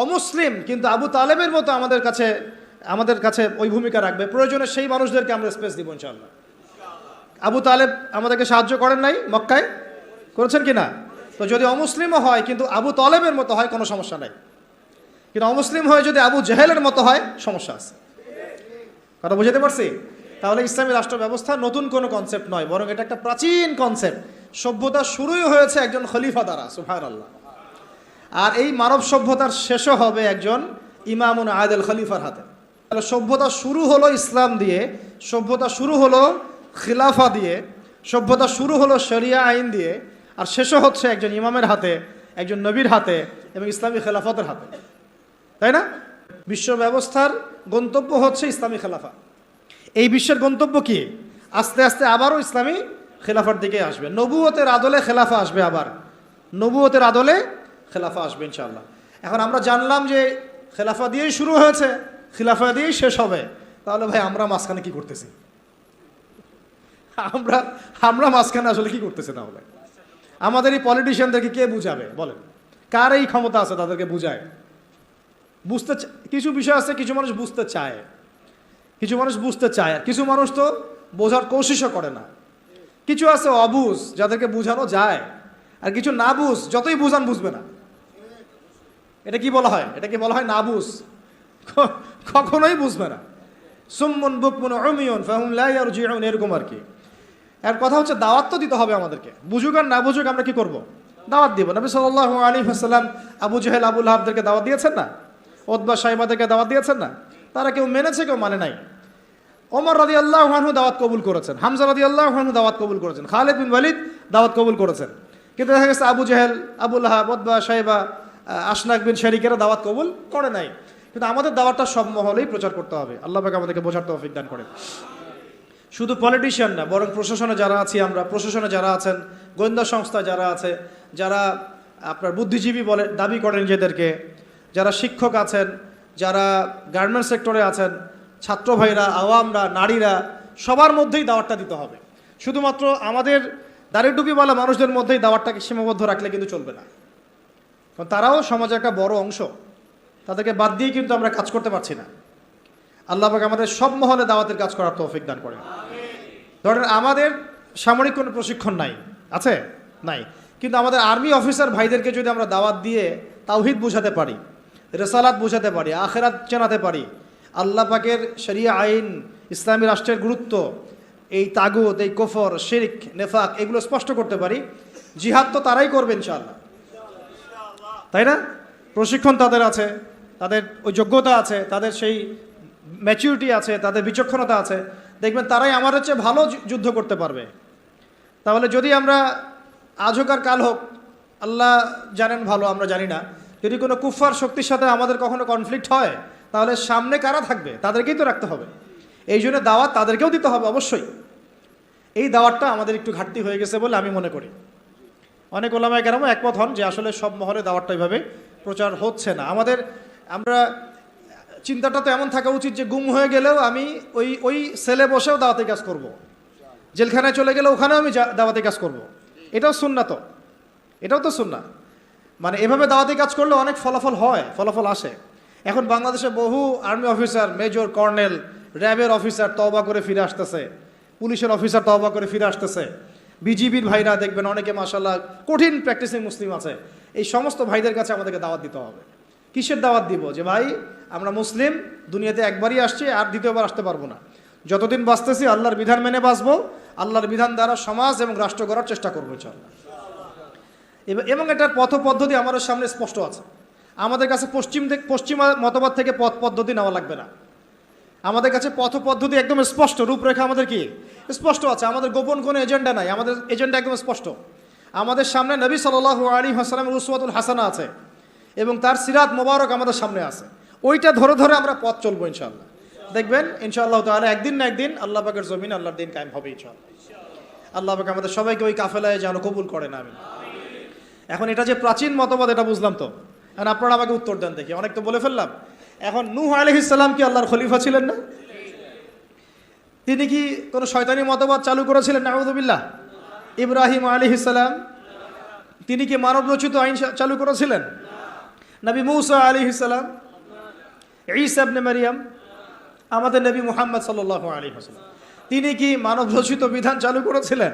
অমুসলিম কিন্তু আবু তালেবের মতো আমাদের কাছে ওই ভূমিকা রাখবে, প্রয়োজনে সেই মানুষদেরকে আমরা স্পেস দিব ইনশাআল্লাহ। আবু তালেব আমাদেরকে সাহায্য করেন নাই মক্কায়? করেছেন কি না? তো যদি অমুসলিমও হয় কিন্তু আবু তালেবের মতো হয়, কোনো সমস্যা নাই। কিন্তু অমুসলিম হয়ে যদি আবু জেহেলের মতো হয়, সমস্যা আছে। কথা বুঝতে পারছি? তাহলে ইসলামী রাষ্ট্র ব্যবস্থা নতুন কোনো কনসেপ্ট নয়, বরং এটা একটা প্রাচীন কনসেপ্ট। সভ্যতা শুরুই হয়েছে একজন খলিফা দ্বারা, সুবহানাল্লাহ। আর এই মানব সভ্যতার শেষও হবে একজন ইমামুন আদিল খলিফার হাতে। তাহলে সভ্যতা শুরু হলো ইসলাম দিয়ে, সভ্যতা শুরু হলো খিলাফা দিয়ে, সভ্যতা শুরু হলো শরিয়া আইন দিয়ে, আর শেষও হচ্ছে একজন ইমামের হাতে, একজন নবীর হাতে এবং ইসলামী খেলাফতের হাতে, তাই না? বিশ্ব ব্যবস্থার গন্তব্য হচ্ছে ইসলামী খেলাফা। এই বিশ্বের গন্তব্য কি? আস্তে আস্তে আবারও ইসলামী খেলাফার দিকে আসবে, নবুয়তের আদলে খেলাফা আসবে আবার। নবুয়তের আদলে খেলাফা আসবে ইনশাআল্লাহ। এখন আমরা জানলাম যে খেলাফা দিয়েই শুরু হয়েছে, খিলাফা দিয়েই শেষ হবে, তাহলে ভাই আমরা মাঝখানে কি করতেছি? আমরা মাঝখানে আসলে কি করতেছি? তাহলে আমাদের এই পলিটিশিয়ানদেরকে কে বুঝাবে বলেন? কার এই ক্ষমতা আছে তাদেরকে বুঝায়? কিছু বিষয় আছে, কিছু মানুষ বুঝতে চায়, কিছু মানুষ বুঝতে চায়, আর কিছু মানুষ তো বোঝার কোশিশও করে না। কিছু আছে অবুঝ, যাদেরকে বুঝানো যায়, আর কিছু না বুঝ, যতই বুঝান বুঝবে না। এটা কি বলা হয়? এটাকে বলা হয় না বুঝ, কখনোই বুঝবে না। সুম্মুন বুকমুন উমিয়ুন ফাহুম লা ইয়ারজিউন, এরকম আর কি। এর কথা হচ্ছে দাওয়াত তো দিতে হবে আমাদেরকে, বুঝুক আর না বুঝুক আমরা কি করব? দাওয়াত দিব। নবী সাল্লাল্লাহু আলাইহি ওয়াসাল্লাম আবু জাহেল আবু লাহাবদেরকে দাওয়াত দিয়েছেন না? উতবা সাইবাদেরকে দাওয়াত দিয়েছেন না? তারা কেউ মেনেছে, কেউ মানে নাই। ওমর রাদিয়াল্লাহু আনহু দাওয়াত কবুল করেছেন, হামজা রাদিয়াল্লাহু আনহু দাওয়াত কবুল করেছেন, খালিদ বিন ওয়ালিদ দাওয়াত কবুল করেছেন। কিন্তু দেখা গেছে আবু জাহেল, আবু লাহাব, উতবা সাইবা, আশনাক বিন শারিকেরা দাওয়াত কবুল করে নাই। কিন্তু আমাদের দাওয়াতটা সব মহলেই প্রচার করতে হবে। আল্লাহ পাক আমাদেরকে বোঝার তৌফিক দান করেন। শুধু পলিটিশিয়ান না, বরং প্রশাসনে যারা আছি আমরা, প্রশাসনে যারা আছেন, গোয়েন্দা সংস্থা যারা আছে, যারা আপনার বুদ্ধিজীবী বলে দাবি করেন নিজেদেরকে, যারা শিক্ষক আছেন, যারা গার্মেন্টস সেক্টরে আছেন, ছাত্র ভাইরা, আওয়ামরা, নারীরা, সবার মধ্যেই দাওয়াতটা দিতে হবে। শুধুমাত্র আমাদের দাড়ি টুপিওয়ালা মানুষদের মধ্যেই দাওয়াতটাকে সীমাবদ্ধ রাখলে কিন্তু চলবে না, কারণ তারাও সমাজের একটা বড় অংশ। তাদেরকে বাদ দিয়ে কিন্তু আমরা কাজ করতে পারছি না। আল্লাহ পাক আমাদের সব মহলে দাওয়াতের কাজ করার তৌফিক দান করেন। ধরেন আমাদের সামরিক কোনো প্রশিক্ষণ নাই, আছে? নাই। কিন্তু আমাদের আর্মি অফিসার ভাইদেরকে যদি আমরা দাওয়াত দিয়ে তাওহীদ বোঝাতে পারি, রিসালাত বোঝাতে পারি, আখিরাত জানাতে পারি, আল্লাহ পাকের শরিয়া আইন, ইসলামী রাষ্ট্রের গুরুত্ব, এই তাগুত, এই কুফর, শিরক, নেফাক, এগুলো স্পষ্ট করতে পারি, জিহাদ তো তারাই করবে ইনশাআল্লাহ, তাই না? প্রশিক্ষণ তাদের আছে, তাদের ওই যোগ্যতা আছে, তাদের সেই ম্যাচুরিটি আছে, তাদের বিচক্ষণতা আছে, দেখবেন তারাই আমাদের চেয়ে ভালো যুদ্ধ করতে পারবে। তাহলে যদি আমরা আজ হোক আর কাল হোক, আল্লাহ জানেন ভালো, আমরা জানি না, যদি কোনো কুফার শক্তির সাথে আমাদের কখনো কনফ্লিক্ট হয়, তাহলে সামনে কারা থাকবে? তাদেরকেই তো রাখতে হবে। এই জন্য দাওয়াত তাদেরকেও দিতে হবে অবশ্যই। এই দাওয়াতটা আমাদের একটু ঘাটতি হয়ে গেছে বলে আমি মনে করি। অনেক ওলামায়ে কেরাম একমত হন যে আসলে সব মহলে দাওয়াতটা এইভাবে প্রচার হচ্ছে না। আমরা চিন্তাটা তো এমন থাকা উচিত যে গুম হয়ে গেলেও আমি ওই সেলে বসেও দাওয়াতি কাজ করব, জেলখানায় চলে গেলে ওখানেও আমি দাওয়াতি কাজ করব। এটাও সুন্নাহ, তো এটাও তো সুন্নাহ। মানে এভাবে দাওয়াতি কাজ করলে অনেক ফলাফল হয়, ফলাফল আসে। এখন বাংলাদেশে বহু আর্মি অফিসার, মেজর, কর্নেল, র্যাবের অফিসার তওবা করে ফিরে আসতেছে, পুলিশের অফিসার তওবা করে ফিরে আসতেছে, বিজিবির ভাইরা দেখবেন অনেকে মাশাআল্লাহ কঠিন প্র্যাকটিসিং মুসলিম আছে। এই সমস্ত ভাইদের কাছে আমাদেরকে দাওয়াত দিতে হবে। কিসের দাওয়াত দিব? যে ভাই আমরা মুসলিম, দুনিয়াতে একবারই আসছি, আর দ্বিতীয়বার আসতে পারবো না। যতদিন বাঁচতেছি আল্লাহর বিধান মেনে বাঁচবো, আল্লাহর বিধান দ্বারা সমাজ এবং রাষ্ট্র গড়ার চেষ্টা করবো ইনশাআল্লাহ। এবং এটার পথ পদ্ধতি আমাদের সামনে স্পষ্ট আছে। আমাদের কাছে পশ্চিমা মতবাদ থেকে পথ পদ্ধতি নেওয়া লাগবে না। আমাদের কাছে পথ পদ্ধতি একদম স্পষ্ট, রূপরেখা আমাদের কি স্পষ্ট আছে। আমাদের গোপন কোনো এজেন্ডা নাই, আমাদের এজেন্ডা একদম স্পষ্ট। আমাদের সামনে নবী সাল্লাল্লাহু আলাইহি ওয়াসাল্লামের উসওয়াতুল হাসানা আছে এবং তার সিরাত মোবারক আমাদের সামনে আছে। ওইটা ধরে ধরে আমরা পথ চলবো ইনশাআল্লাহ। দেখবেন ইনশাআল্লাহ তাআলা একদিন না একদিন আল্লাহ পাকের জমিন আল্লাহর দিন কায়েম হবে ইনশাআল্লাহ। আল্লাহ পাক আমাদের সবাইকে ওই কাফেলায় যেন কবুল করেন, আমিন। এখন এটা যে প্রাচীন মতবাদ এটা বুঝলাম তো, এখন আপনারা আমাকে উত্তর দেন দেখি। অনেক তো বলে ফেললাম। এখন নূহ আলাইহিস সালাম কি আল্লাহর খলিফা ছিলেন না? তিনি কি কোনো শয়তানি মতবাদ চালু করেছিলেন? নাউযুবিল্লাহ। ইব্রাহিম আলাইহিস সালাম তিনি কি মানব রচিত আইন চালু করেছিলেন? নবী মূসা আলাইহিস সালাম, ঈসা ইবনে মারইয়াম, আমাদের নবী মুহাম্মদ সাল্লাল্লাহু আলাইহি ওয়াসাল্লাম, তিনি কি মানব রচিত বিধান চালু করেছিলেন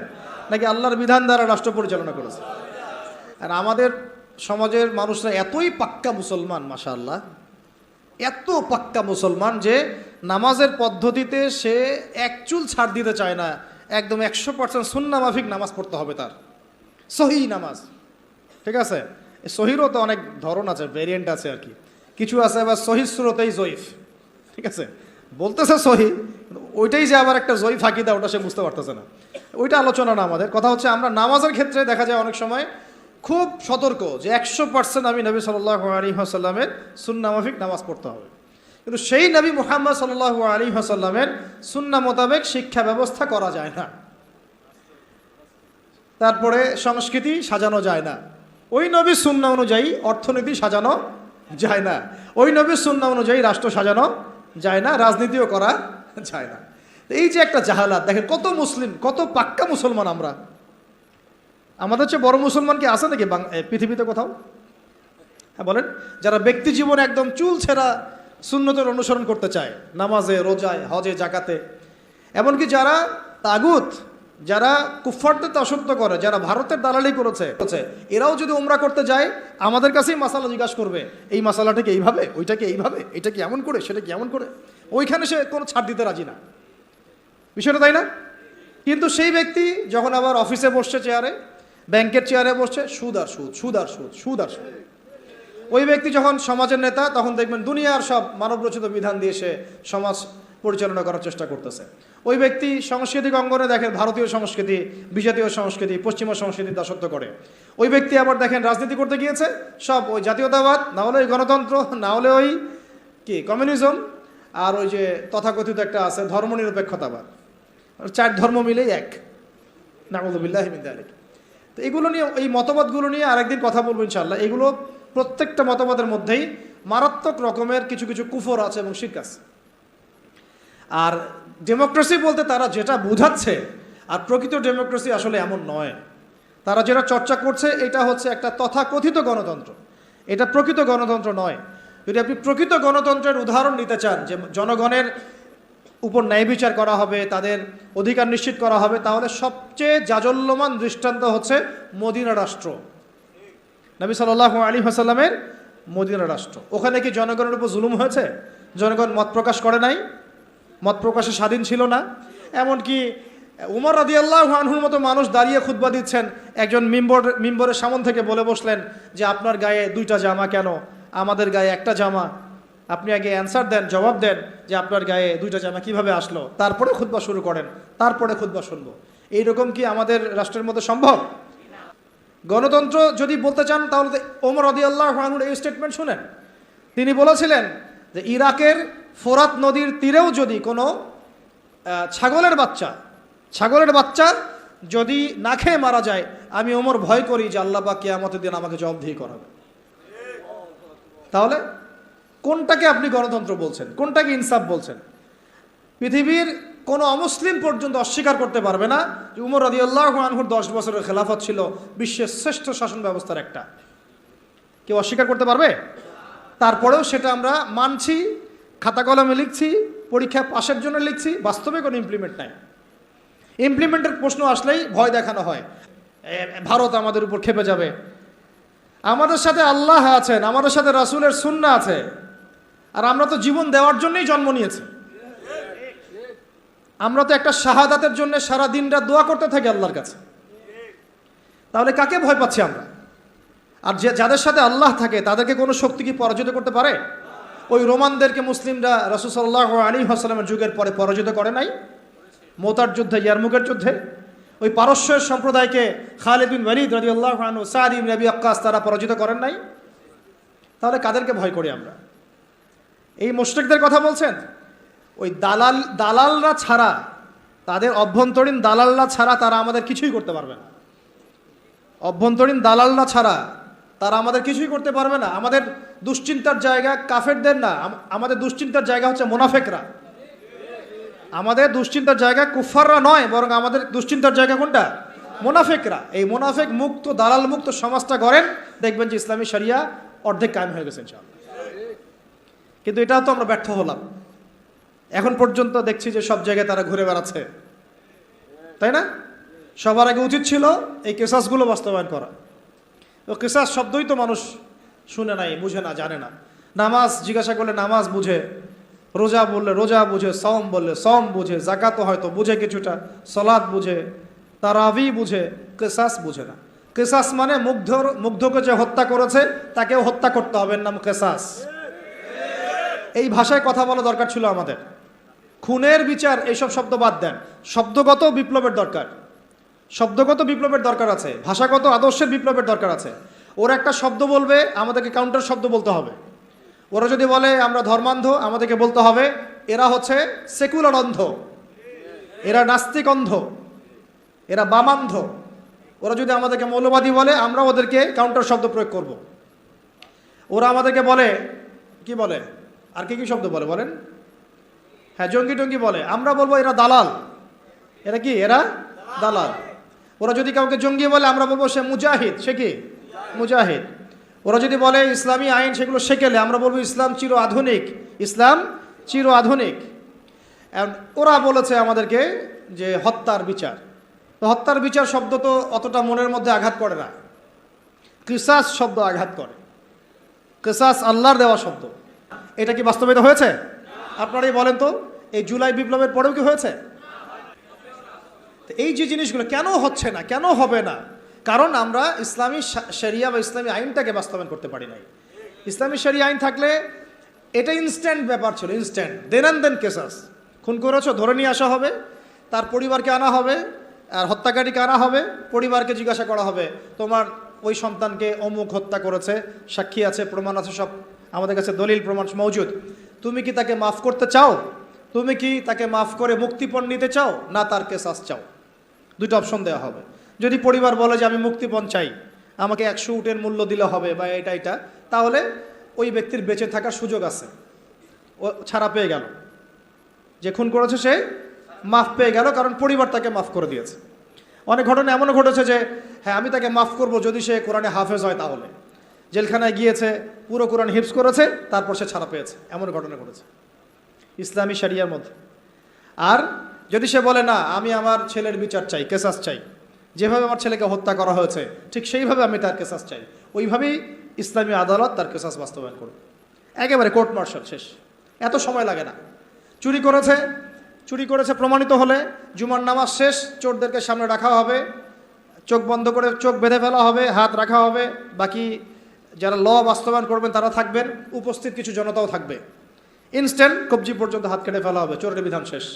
নাকি আল্লাহর বিধান দ্বারা রাষ্ট্র পরিচালনা করেছিলেন? আর আমাদের সমাজের মানুষরা এতই পাক্কা মুসলমান, মাশাআল্লাহ, এত পাক্কা মুসলমান যে নামাজের পদ্ধতিতে সে এক চুল ছাড় দিতে চায় না। একদম 100% সুন্নাহ মাফিক নামাজ পড়তে হবে তার, সহিহ নামাজ। ঠিক আছে, সহিরও তো অনেক ধরন আছে, ভেরিয়েন্ট আছে আর কি। কিছু আছে আবার সহিহ সুরতেই জয়ীফ। ঠিক আছে, বলতেছে সহিহ, ওইটাই যে আবার একটা জয়ীফ আকীদা, ওটা সে বুঝতে পারতেছে না। ওইটা আলোচনা না আমাদের। কথা হচ্ছে আমরা নামাজের ক্ষেত্রে দেখা যায় অনেক সময় খুব সতর্ক যে 100% আমি নবী সাল্লাল্লাহু আলাইহি ওয়াসাল্লামের সুন্নাহ মাফিক নামাজ পড়তে হবে। কিন্তু সেই নবী মুহাম্মদ সাল্লাল্লাহু আলাইহি ওয়াসাল্লামের সুন্নাহ মোতাবেক শিক্ষা ব্যবস্থা করা যায় না, তারপরে সংস্কৃতি সাজানো যায় না, ওই নবীর সুন্নাহ অনুযায়ী অর্থনীতি সাজানো যায় না, ওই নবীর সুন্নাহ অনুযায়ী রাষ্ট্র সাজানো যায় না, রাজনীতিও করা যায় না। এই যে একটা জাহালাত, দেখেন কত মুসলিম, কত পাক্কা মুসলমান আমরা। আমাদের চেয়ে বড় মুসলমান কি আছে নাকি পৃথিবীতে কোথাও? হ্যাঁ বলেন। যারা ব্যক্তি জীবনে একদম চুল ছেঁড়া সুন্নতের অনুসরণ করতে চায়, নামাজে, রোজায়, হজে, জাকাতে, এমনকি যারা তাগুত, যারা কুফফারদের দাসত্ব করে, যারা ভারতের দালালি করেছে, এরাও যদি উমরা করতে যায় আমাদের কাছেই মাসালা জিজ্ঞাসা করবে, এই মাসালাটাকে এইভাবে, ওইটাকে এইভাবে, এটা কি এমন করে, সেটা কি এমন করে, ওইখানে সে কোনো ছাড় দিতে রাজি না। বিষয়টা তাই না? কিন্তু সেই ব্যক্তি যখন আবার অফিসে বসছে, চেয়ারে, ব্যাংকের চেয়ারে বসছে, সুদ আর সুদ, সুদ আর সুদ, সুদ আর সুদ। ওই ব্যক্তি যখন সমাজের নেতা, তখন দেখবেন দুনিয়ার সব মানবরচিত বিধান দিয়ে সে সমাজ পরিচালনা করার চেষ্টা করতেছে। ওই ব্যক্তি সাংস্কৃতিক অঙ্গনে দেখেন ভারতীয় সংস্কৃতি, বিজাতীয় সংস্কৃতি, পশ্চিমা সংস্কৃতির দাসত্ব করে। ওই ব্যক্তি আবার দেখেন রাজনীতি করতে গিয়েছে, সব ওই জাতীয়তাবাদ, না হলে ওই গণতন্ত্র, না হলে ওই কি কমিউনিজম, আর ওই যে তথাকথিত একটা আছে ধর্মনিরপেক্ষতাবাদ, চার ধর্ম মিলেই এক, নাউযুবিল্লাহি মিন যালিক। তো এগুলো নিয়ে, এই মতবাদগুলো নিয়ে আরেকদিন কথা বলবো ইনশাআল্লাহ। এগুলো প্রত্যেকটা মতবাদের মধ্যেই মারাত্মক রকমের কিছু কিছু কুফর আছে এবং শিরক আছে। আর ডেমোক্রেসি বলতে তারা যেটা বুঝাচ্ছে, আর প্রকৃত ডেমোক্রেসি আসলে এমন নয়। তারা যেটা চর্চা করছে এটা হচ্ছে একটা তথাকথিত গণতন্ত্র, এটা প্রকৃত গণতন্ত্র নয়। যদি আপনি প্রকৃত গণতন্ত্রের উদাহরণ নিতে চান, যে জনগণের উপর ন্যায় বিচার করা হবে, তাদের অধিকার নিশ্চিত করা হবে, তাহলে সবচেয়ে জাজল্যমান দৃষ্টান্ত হচ্ছে মদিনা রাষ্ট্র, নবী সাল্লাল্লাহু আলাইহি ওয়াসাল্লামের মদিনা রাষ্ট্র। ওখানে কি জনগণের উপর জুলুম হয়েছে? জনগণ মত প্রকাশ করে নাই, মত প্রকাশে স্বাধীন ছিল না। এমনকি উমর রাদিয়াল্লাহু আনহুর মতো মানুষ দাঁড়িয়ে খুতবা দিচ্ছেন, একজন মিম্বরের সামন থেকে বলে বসলেন যে আপনার গায়ে দুইটা জামা কেন, আমাদের গায়ে একটা জামা। আপনি আগে অ্যান্সার দেন, জবাব দেন যে আপনার গায়ে দুইটা জামা কিভাবে আসলো, তারপরে খুতবা শুরু করেন, তারপরে খুতবা শুনবো। এইরকম কি আমাদের রাষ্ট্রের মধ্যে সম্ভব? গণতন্ত্র যদি বলতে চান তাহলে ওমর রাদিয়াল্লাহু আনহুর এই স্টেটমেন্ট শুনেন। তিনি বলেছিলেন যে ইরাকের ফোরাত নদীর তীরেও যদি কোনো ছাগলের বাচ্চা যদি না খেয়ে মারা যায়, আমি ওমর ভয় করি যে আল্লাহ পাক কিয়ামতের দিন আমাকে জবাবদিহি করাবে। তাহলে কোনটাকে আপনি গণতন্ত্র বলছেন, কোনটাকে ইনসাফ বলছেন? পৃথিবীর কোনো অমুসলিম পর্যন্ত অস্বীকার করতে পারবে না যে উমর রাদিয়াল্লাহু আনহুর 10 বছরের খেলাফত ছিল বিশ্বের শ্রেষ্ঠ শাসন ব্যবস্থার একটা। কেউ অস্বীকার করতে পারবে? তারপরেও সেটা আমরা মানছি, খাতা কলমে লিখছি, পরীক্ষা পাশের জন্য লিখছি, বাস্তবে কোনো ইমপ্লিমেন্ট নাই। ইমপ্লিমেন্টের প্রশ্ন আসলেই ভয় দেখানো হয়, ভারত আমাদের উপর খেপে যাবে। আমাদের সাথে আল্লাহ আছেন, আমাদের সাথে রাসূলের সুন্নাহ আছে, আর আমরা তো জীবন দেওয়ার জন্যই জন্ম নিয়েছি। আমরা তো একটা শাহাদাতের জন্য সারা দিন রাত দোয়া করতে থাকি আল্লাহর কাছে। তাহলে কাকে ভয় পাচ্ছি আমরা? আর যাদের সাথে আল্লাহ থাকে তাদেরকে কোনো শক্তি কি পরাজিত করতে পারে? ওই রোমানদেরকে মুসলিমরা রাসূল সাল্লাল্লাহু আলাইহি ওয়াসাল্লামের যুগের পরে পরাজিত করে নাই? মুতার যুদ্ধে, ইয়ারমুকের যুদ্ধে ওই পারস্যের সম্প্রদায়কে খালিদ বিন ওয়ালিদ রাদিয়াল্লাহু আনহু, সাদ ইবনে আবি ওয়াক্কাস তারা পরাজিত করেন নাই? তাহলে কাদেরকে ভয় করি আমরা? এই মুশরিকদের কথা বলছেন? ওই দালালরা ছাড়া, তাদের অভ্যন্তরীণ দালালরা ছাড়া তারা আমাদের কিছুই করতে পারবে না। অভ্যন্তরীণ দালালরা ছাড়া তারা আমাদের কিছুই করতে পারবে না। আমাদের দুশ্চিন্তার জায়গা কাফেরদের না, আমাদের দুশ্চিন্তার জায়গা হচ্ছে মুনাফিকরা। আমাদের দুশ্চিন্তার জায়গা কুফাররা নয়, বরং আমাদের দুশ্চিন্তার জায়গা কোনটা? মুনাফিকরা। এই মুনাফিক মুক্ত, দালাল মুক্ত সমাজটা গড়েন, দেখবেন যে ইসলামী শরিয়া অর্ধেক কায়েম হয়ে গেছে ইনশাআল্লাহ। কিন্তু এটাও তো আমরা ব্যর্থ হলাম। এখন পর্যন্ত দেখছি যে সব জায়গায় তারা ঘুরে বেড়াচ্ছে, তাই না? সবার আগে উচিত ছিল এই কেসাসগুলো বাস্তবায়ন করা। তো কেসাস শব্দই তো মানুষ শুনে নাই, বুঝে না, জানে না। নামাজ জিজ্ঞাসা করলে নামাজ বুঝে, রোজা বললে রোজা বুঝে, সওম বললে সওম বুঝে, যাকাতও হয়তো বুঝে কিছুটা, সালাত বুঝে, তারাবি বুঝে, কেসাস বুঝে না। কেসাস মানে মুগ্ধকে যে হত্যা করেছে তাকেও হত্যা করতে হবে, নাম কেসাস। এই ভাষায় কথা বলা দরকার ছিল আমাদের। খুনের বিচার এইসব শব্দ বাদ দেন, শব্দগত বিপ্লবের দরকার, শব্দগত বিপ্লবের দরকার আছে, ভাষাগত আদর্শের বিপ্লবের দরকার আছে। ওরা একটা শব্দ বলবে, আমাদেরকে কাউন্টার শব্দ বলতে হবে। ওরা যদি বলে আমরা ধর্মান্ধ, আমাদেরকে বলতে হবে এরা হচ্ছে সেকুলার অন্ধ, এরা নাস্তিক অন্ধ, এরা বামান্ধ। ওরা যদি আমাদেরকে মৌলবাদী বলে, আমরা ওদেরকে কাউন্টার শব্দ প্রয়োগ করব। ওরা আমাদেরকে বলে, কি বলে, আর কি কি শব্দ বলে বলেন? হ্যাঁ, জঙ্গি টঙ্গি বলে, আমরা বলবো এরা দালাল। এরা কি? এরা দালাল। ওরা যদি কাউকে জঙ্গি বলে, আমরা বলবো সে মুজাহিদ। সে কি? মুজাহিদ। ওরা যদি বলে ইসলামী আইন সেগুলো শেখেলে, আমরা বলবো ইসলাম চির আধুনিক, ইসলাম চির আধুনিক। ওরা বলেছে আমাদেরকে যে হত্যার বিচার, তো হত্যার বিচার শব্দ তো অতটা মনের মধ্যে আঘাত করে না, কিসাস শব্দ আঘাত করে। কিসাস আল্লাহর দেওয়া শব্দ। এটা কি বাস্তবায়িত হয়েছে? আপনারাই বলেন তো, এই জুলাই বিপ্লবের পরেও কি হয়েছে? এই যে জিনিসগুলো কেন হচ্ছে না, কেন হবে না? কারণ আমরা ইসলামী শরিয়া বা ইসলামী আইনটাকে বাস্তবায়ন করতে পারি নাই। ইসলামী শরিয়া আইন থাকলে এটা ইনস্ট্যান্ট ব্যাপার ছিল, ইনস্ট্যান্ট, দেন অ্যান্ড দেন কেসাস। খুন করেছো, ধরে নিয়ে আসা হবে, তার পরিবারকে আনা হবে, আর হত্যাকারীকে আনা হবে, পরিবারকে জিজ্ঞাসা করা হবে তোমার ওই সন্তানকে অমুক হত্যা করেছে, সাক্ষী আছে, প্রমাণ আছে, সব আমাদের কাছে দলিল প্রমাণ মওজুদ। তুমি কি তাকে মাফ করতে চাও? তুমি কি তাকে মাফ করে মুক্তিপণ নিতে চাও, না তার কেসাস চাও? দুটো অপশন দেওয়া হবে। যদি পরিবার বলে যে আমি মুক্তিপণ চাই, আমাকে 100 উটের মূল্য দিলে হবে বা এটা, তাহলে ওই ব্যক্তির বেঁচে থাকার সুযোগ আছে, ও ছাড়া পেয়ে গেল। যে খুন করেছে সে মাফ পেয়ে গেল, কারণ পরিবার তাকে মাফ করে দিয়েছে। অনেক ঘটনা এমনও ঘটেছে যে হ্যাঁ আমি তাকে মাফ করব যদি সে কোরআনে হাফেজ হয়, তাহলে জেলখানায় গিয়েছে, পুরো কোরআন হিফজ করেছে, তারপর সে ছাড়া পেয়েছে, এমন ঘটনা ঘটেছে ইসলামী শরিয়ার মধ্যে। আর যদি সে বলে না আমি আমার ছেলের বিচার চাই, কেসাস চাই, যেভাবে আমার ছেলেকে হত্যা করা হয়েছে ঠিক সেইভাবে আমি তার কেসাস চাই, ওইভাবেই ইসলামী আদালত তার কেসাস বাস্তবায়ন করবে। একেবারে কোর্ট মার্শাল শেষ, এত সময় লাগে না। চুরি করেছে প্রমাণিত হলে জুমার নামাজ শেষ, চোরদেরকে সামনে রাখা হবে, চোখ বন্ধ করে চোখ বেঁধে ফেলা হবে, হাত রাখা হবে, বাকি যারা ল বাস্তবায়ন করবেন তারা থাকবেন, উপস্থিত কিছু জনতাও থাকবে। ইনস্ট্যান্ট কবজি পর্যন্ত হাত কেটে ফেলা হবে, চোরের বিধান শেষ।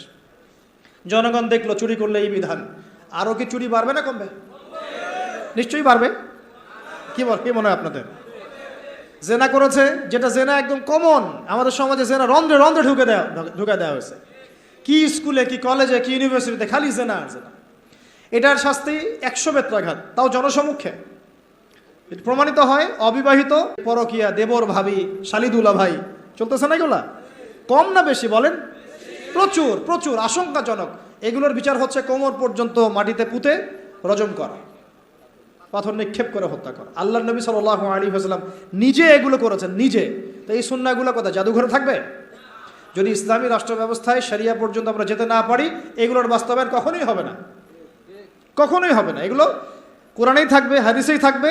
জনগণ দেখলো চুরি করলে এই বিধান, আরও কি চুরি বাড়বে না কমবে? নিশ্চয়ই বাড়বে। কি মনে হয় আপনাদের? জেনা করেছে, যেটা জেনা একদম কমন আমাদের সমাজে, জেনা রন্ধ্রে রন্ধ্রে ঢুকে দেওয়া হয়েছে। কি স্কুলে, কি কলেজে, কি ইউনিভার্সিটিতে খালি জেনা আর জেনা। এটার শাস্তি 100 বেত্রাঘাত, তাও জনসমক্ষে। প্রমাণিত হয় অবিবাহিত, পরকিয়া, দেবর ভাবি, শালিদুলা ভাই, চলতেছে না এগুলা? কম না বেশি বলেন? প্রচুর প্রচুর, আশঙ্কাজনক। এগুলোর বিচার হচ্ছে কোমর পর্যন্ত মাটিতে পুঁতে রজম করা, পাথর নিক্ষেপ করে হত্যা করা। আল্লাহর নবী সাল্লাল্লাহু আলাইহি ওয়াসাল্লাম নিজে এগুলো করেছেন, নিজে। তো এই সুন্নাহগুলো কোথায়? জাদুঘরে থাকবে? যদি ইসলামী রাষ্ট্র ব্যবস্থায় শরিয়া পর্যন্ত আমরা যেতে না পারি, এগুলোর বাস্তবায়ন কখনোই হবে না, কখনোই হবে না। এগুলো কোরআনেই থাকবে, হাদিসেই থাকবে,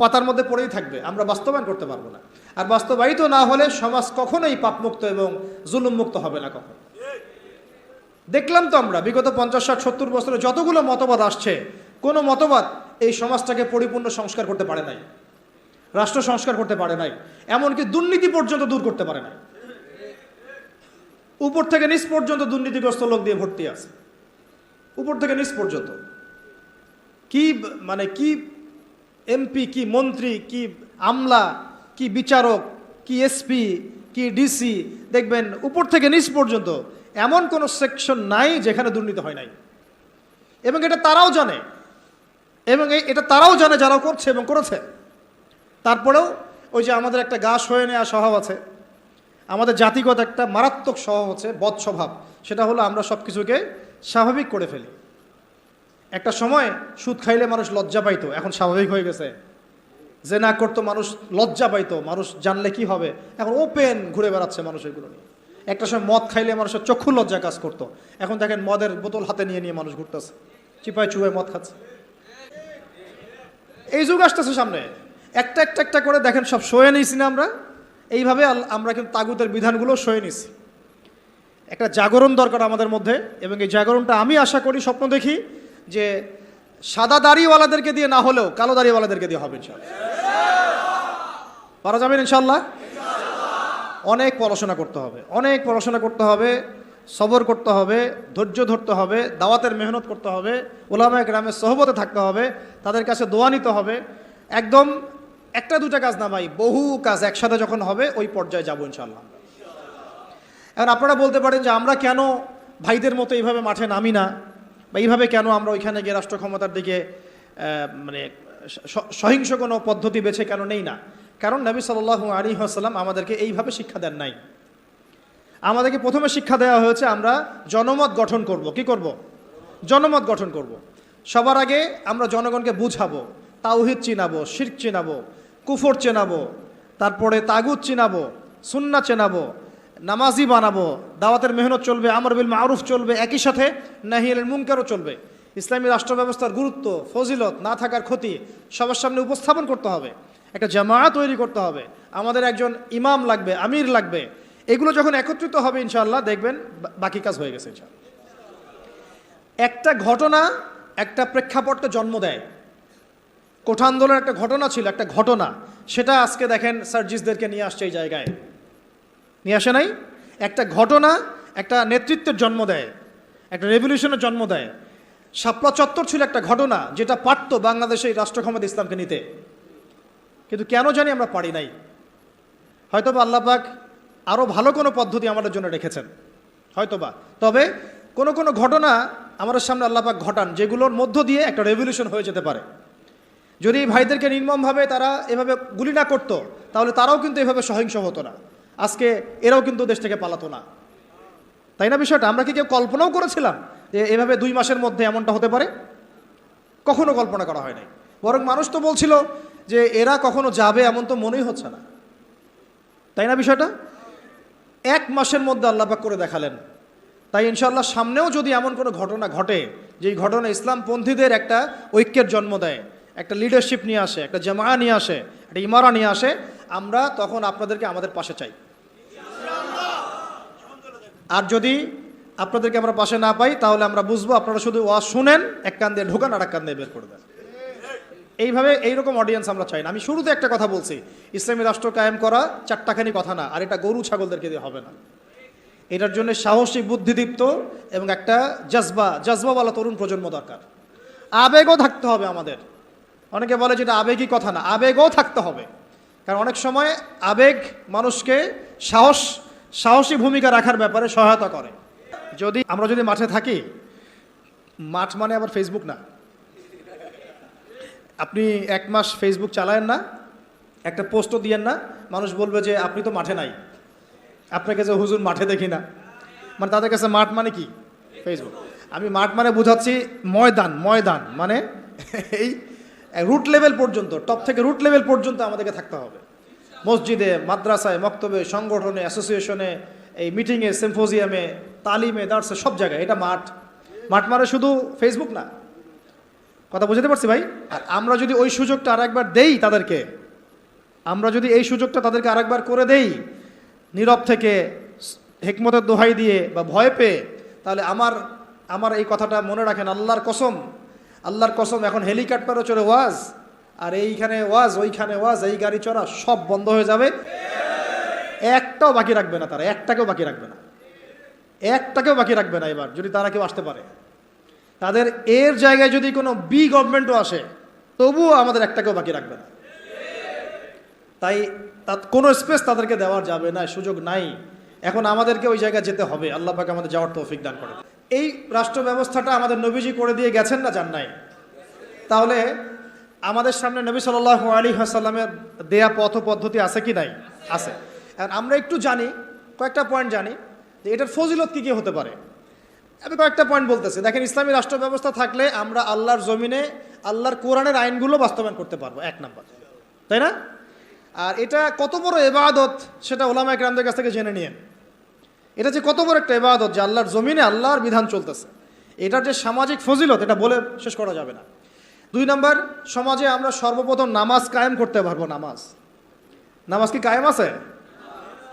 পাতার মধ্যে পড়েই থাকবে, আমরা বাস্তবায়ন করতে পারবো না। আর বাস্তবায়িত না হলে সমাজ কখনোই পাপমুক্ত এবং জুলুম মুক্ত হবে না কখনো। দেখলাম তো আমরা বিগত 50, 60, 70 বছরে যতগুলো মতবাদ আসছে, কোনো মতবাদ এই সমাজটাকে পরিপূর্ণ সংস্কার করতে পারে নাই, রাষ্ট্র সংস্কার করতে পারে নাই, এমনকি দুর্নীতি পর্যন্ত দূর করতে পারে নাই। উপর থেকে নিচ পর্যন্ত দুর্নীতিগ্রস্ত লোক দিয়ে ভর্তি আছে, উপর থেকে নিচ পর্যন্ত। কি মানে কি এমপি, কি মন্ত্রী, কি আমলা, কি বিচারক, কি এসপি, কি ডিসি, দেখবেন উপর থেকে নিচ পর্যন্ত এমন কোনো সেকশন নাই যেখানে দুর্নীতি হয় নাই। এবং এটা তারাও জানে, এবং এটা তারাও জানে যারা করছে এবং করেছে। তারপরেও ওই যে আমাদের একটা গা সয়ে নেওয়া স্বভাব আছে, আমাদের জাতিগত একটা মারাত্মক স্বভাব আছে, বদ স্বভাব। সেটা হলো আমরা সব কিছুকে স্বাভাবিক করে ফেলি। একটা সময় সুদ খাইলে মানুষ লজ্জা পাইতো, এখন স্বাভাবিক হয়ে গেছে। জেনা করতো মানুষ লজ্জা পাইতো, মানুষ জানলে কি হবে, এখন ওপেন ঘুরে বেড়াচ্ছে মানুষ এগুলো নিয়ে। একটা সময় মদ খাইলে মানুষের চক্ষু লজ্জা কাজ করতো, এখন দেখেন মদের বোতল হাতে নিয়ে নিয়ে মানুষ ঘুরতেছে, চিপায় চুপায় মদ খাচ্ছে। এই যুগ আসতেছে সামনে, একটা একটা করে দেখেন সব সয়ে নিয়েছি না আমরা। এইভাবে আমরা কিন্তু তাগুতের বিধানগুলো সয়ে নিছি। একটা জাগরণ দরকার আমাদের মধ্যে, এবং এই জাগরণটা আমি আশা করি, স্বপ্ন দেখি যে সাদা দাড়িওয়ালাদেরকে দিয়ে না হলেও কালো দাড়িওয়ালাদেরকে দিয়ে হবে ইনশাআল্লাহ। পারা যাবেন ইনশাআল্লাহ। অনেক পড়াশোনা করতে হবে, অনেক পড়াশোনা করতে হবে, সবর করতে হবে, ধৈর্য ধরতে হবে, দাওয়াতের মেহনত করতে হবে, ওলামায়ে কেরামের সোহবতে থাকতে হবে, তাদের কাছে দোয়া নিতে হবে। একদম একটা দুটা কাজ না ভাই, বহু কাজ একসাথে যখন হবে ওই পর্যায়ে যাবো ইনশাআল্লাহ। এখন আপনারা বলতে পারেন যে আমরা কেন ভাইদের মতো এইভাবে মাঠে নামি না, বা এইভাবে কেন আমরা ওইখানে গিয়ে রাষ্ট্র ক্ষমতার দিকে মানে সহিংস কোনো পদ্ধতি বেছে কেন নেই না, কারণ নবী সাল্লাল্লাহু আলাইহি ওয়াসাল্লাম আমাদেরকে এইভাবে শিক্ষা দেন নাই। আমাদেরকে প্রথমে শিক্ষা দেওয়া হয়েছে আমরা জনমত গঠন করব। কি করব? জনমত গঠন করব। সবার আগে আমরা জনগণকে বুঝাবো, তাওহীদ চিনাবো, শিরক চিনাবো, কুফর চেনাবো, তারপরে তাগুত চিনাবো, সুন্নাহ চেনাবো, নামাজি বানাবো, দাওয়াতের মেহনত চলবে, আমর বিল মারুফ চলবে, একই সাথে নাহি আনিল মুনকারও চলবে। ইসলামী রাষ্ট্র ব্যবস্থার গুরুত্ব, ফজিলত, না থাকার ক্ষতি সবার সামনে উপস্থাপন করতে হবে। একটা জামায়াত তৈরি করতে হবে, আমাদের একজন ইমাম লাগবে, আমির লাগবে। এগুলো যখন একত্রিত হবে ইনশাআল্লাহ দেখবেন বাকি কাজ হয়ে গেছে ইনশাআল্লাহ। একটা ঘটনা একটা প্রেক্ষাপটকে জন্ম দেয়। কোঠা আন্দোলনের একটা ঘটনা ছিল, একটা ঘটনা, সেটা আজকে দেখেন সার্জিসদেরকে নিয়ে আসছে এই জায়গায়, নিয়ে আসে নাই? একটা ঘটনা একটা নেতৃত্বের জন্ম দেয়, একটা রেভলিউশনের জন্ম দেয়। শাপলা চত্বর ছিল একটা ঘটনা যেটা পারত বাংলাদেশে এই রাষ্ট্র ক্ষমতা ইসলামকে নিতে, কিন্তু কেন জানি আমরা পারি নাই। হয়তোবা আল্লাহ পাক আরও ভালো কোনো পদ্ধতি আমাদের জন্য রেখেছেন হয়তোবা। তবে কোনো কোনো ঘটনা আমাদের সামনে আল্লাহ পাক ঘটান যেগুলোর মধ্য দিয়ে একটা রেভলিউশন হয়ে যেতে পারে। যদি ভাইদেরকে নির্মমভাবে তারা এভাবে গুলি না করতো তাহলে তারাও কিন্তু এভাবে সহিংস হতো না, আজকে এরাও কিন্তু দেশ থেকে পালাতো না, তাই না? বিষয়টা আমরা কি কেউ কল্পনাও করেছিলাম যে এভাবে 2 মাসের মধ্যে এমনটা হতে পারে? কখনো কল্পনা করা হয় নাই। বরং মানুষ তো বলছিল যে এরা কখনো যাবে, এমন তো মনেই হচ্ছে না, তাই না? বিষয়টা 1 মাসের মধ্যে আল্লাহ পাক করে দেখালেন। তাই ইনশাআল্লাহ সামনেও যদি এমন কোনো ঘটনা ঘটে যেই ঘটনা ইসলামপন্থীদের একটা ঐক্যের জন্ম দেয়, একটা লিডারশিপ নিয়ে আসে, একটা জামায়া নিয়ে আসে, একটা ইমারা নিয়ে আসে, আমরা তখন আপনাদেরকে আমাদের পাশে চাই। আর যদি আপনাদেরকে আমরা পাশে না পাই তাহলে আমরা বুঝবো আপনারা শুধু ওয়াজ শুনেন, এক কান দিয়ে ঢোকান আর এক কান দিয়ে বের করে দেন। এইভাবে এইরকম অডিয়েন্স আমরা চাই না। আমি শুরুতে একটা কথা বলছি, ইসলামী রাষ্ট্র কায়েম করা চারটাখানি কথা না, আর এটা গরু ছাগলদেরকে দিয়ে হবে না। এটার জন্য সাহসী, বুদ্ধিদীপ্ত এবং একটা জজবাওয়ালা তরুণ প্রজন্ম দরকার। আবেগও থাকতে হবে আমাদের। অনেকে বলে যেটা আবেগী কথা না, আবেগও থাকতে হবে, কারণ অনেক সময় আবেগ মানুষকে সাহসী ভূমিকা রাখার ব্যাপারে সহায়তা করে। আমরা যদি মাঠে থাকি, মাঠ মানে আবার ফেসবুক না। আপনি 1 মাস ফেসবুক চালায়েন না, একটা পোস্টও দিয়েন না, মানুষ বলবে যে আপনি তো মাঠে নাই, আপনাকে যে হুজুর মাঠে দেখি না। মানে তাদের কাছে মাঠ মানে কি? ফেসবুক। আমি মাঠ মানে বোঝাচ্ছি ময়দান মানে এই রুট লেভেল পর্যন্ত, টপ থেকে রুট লেভেল পর্যন্ত আমাদেরকে থাকতে হবে। মসজিদে, মাদ্রাসায়, মক্তবে, সংগঠনে, অ্যাসোসিয়েশনে, এই মিটিংয়ে, সিম্পোজিয়ামে, তালিমে, দার্সে, সব জায়গায় এটা মাঠ মানে শুধু ফেসবুক না। কথা বুঝতে পারছি ভাই? আর আমরা যদি ওই সুযোগটা আরেকবার দেই তাদেরকে, আমরা যদি এই সুযোগটা তাদেরকে আরেকবার করে দেই নীরব থেকে, হিকমতের দোহাই দিয়ে বা ভয় পেয়ে, তাহলে আমার এই কথাটা মনে রাখেন, আল্লাহর কসম এখন হেলিকপ্টারও চলে ওয়াজ, আর এইখানে ওয়াজ, ওইখানে ওয়াজ, এই গাড়ি চড়া সব বন্ধ হয়ে যাবে। একটাও বাকি রাখবে না তারা, একটাকেও বাকি রাখবে না এবার, যদি তারা কেউ আসতে পারে। তাদের এর জায়গায় যদি কোনো গভর্নমেন্টও আসে তবুও আমাদের একটাকেও বাকি রাখবে না। তাই কোনো স্পেস তাদেরকে দেওয়া যাবে না, সুযোগ নাই। এখন আমাদেরকে ওই জায়গায় যেতে হবে। আল্লাহ পাক আমাদের যাওয়ার তৌফিক দান করে। এই রাষ্ট্র ব্যবস্থাটা আমাদের নবীজি করে দিয়ে গেছেন না যান নাই? তাহলে আমাদের সামনে নবী সাল্লাল্লাহু আলাইহি ওয়াসাল্লামের দেয়া পথ পদ্ধতি আছে কি নাই? আছে। এখন আমরা একটু জানি, কয়েকটা পয়েন্ট জানি যে এটার ফজিলত কী কী হতে পারে। আমি কয়েকটা পয়েন্ট বলতেছি। দেখেন, ইসলামী রাষ্ট্র ব্যবস্থা থাকলে আমরা আল্লাহর জমিনে আল্লাহর কোরআনের আইনগুলো বাস্তবায়ন করতে পারবো, 1 নাম্বার, তাই না? আর এটা কত বড় ইবাদত সেটা উলামায়ে কেরামদের কাছ থেকে জেনে নিয়েন। এটা যে কত বড় একটা ইবাদত যে আল্লাহর জমিনে আল্লাহর বিধান চলতেছে, এটার যে সামাজিক ফজিলত এটা বলে শেষ করা যাবে না। 2 নাম্বার, সমাজে আমরা সর্বপ্রথম নামাজ কায়েম করতে পারবো। নামাজ কি কায়েম আছে?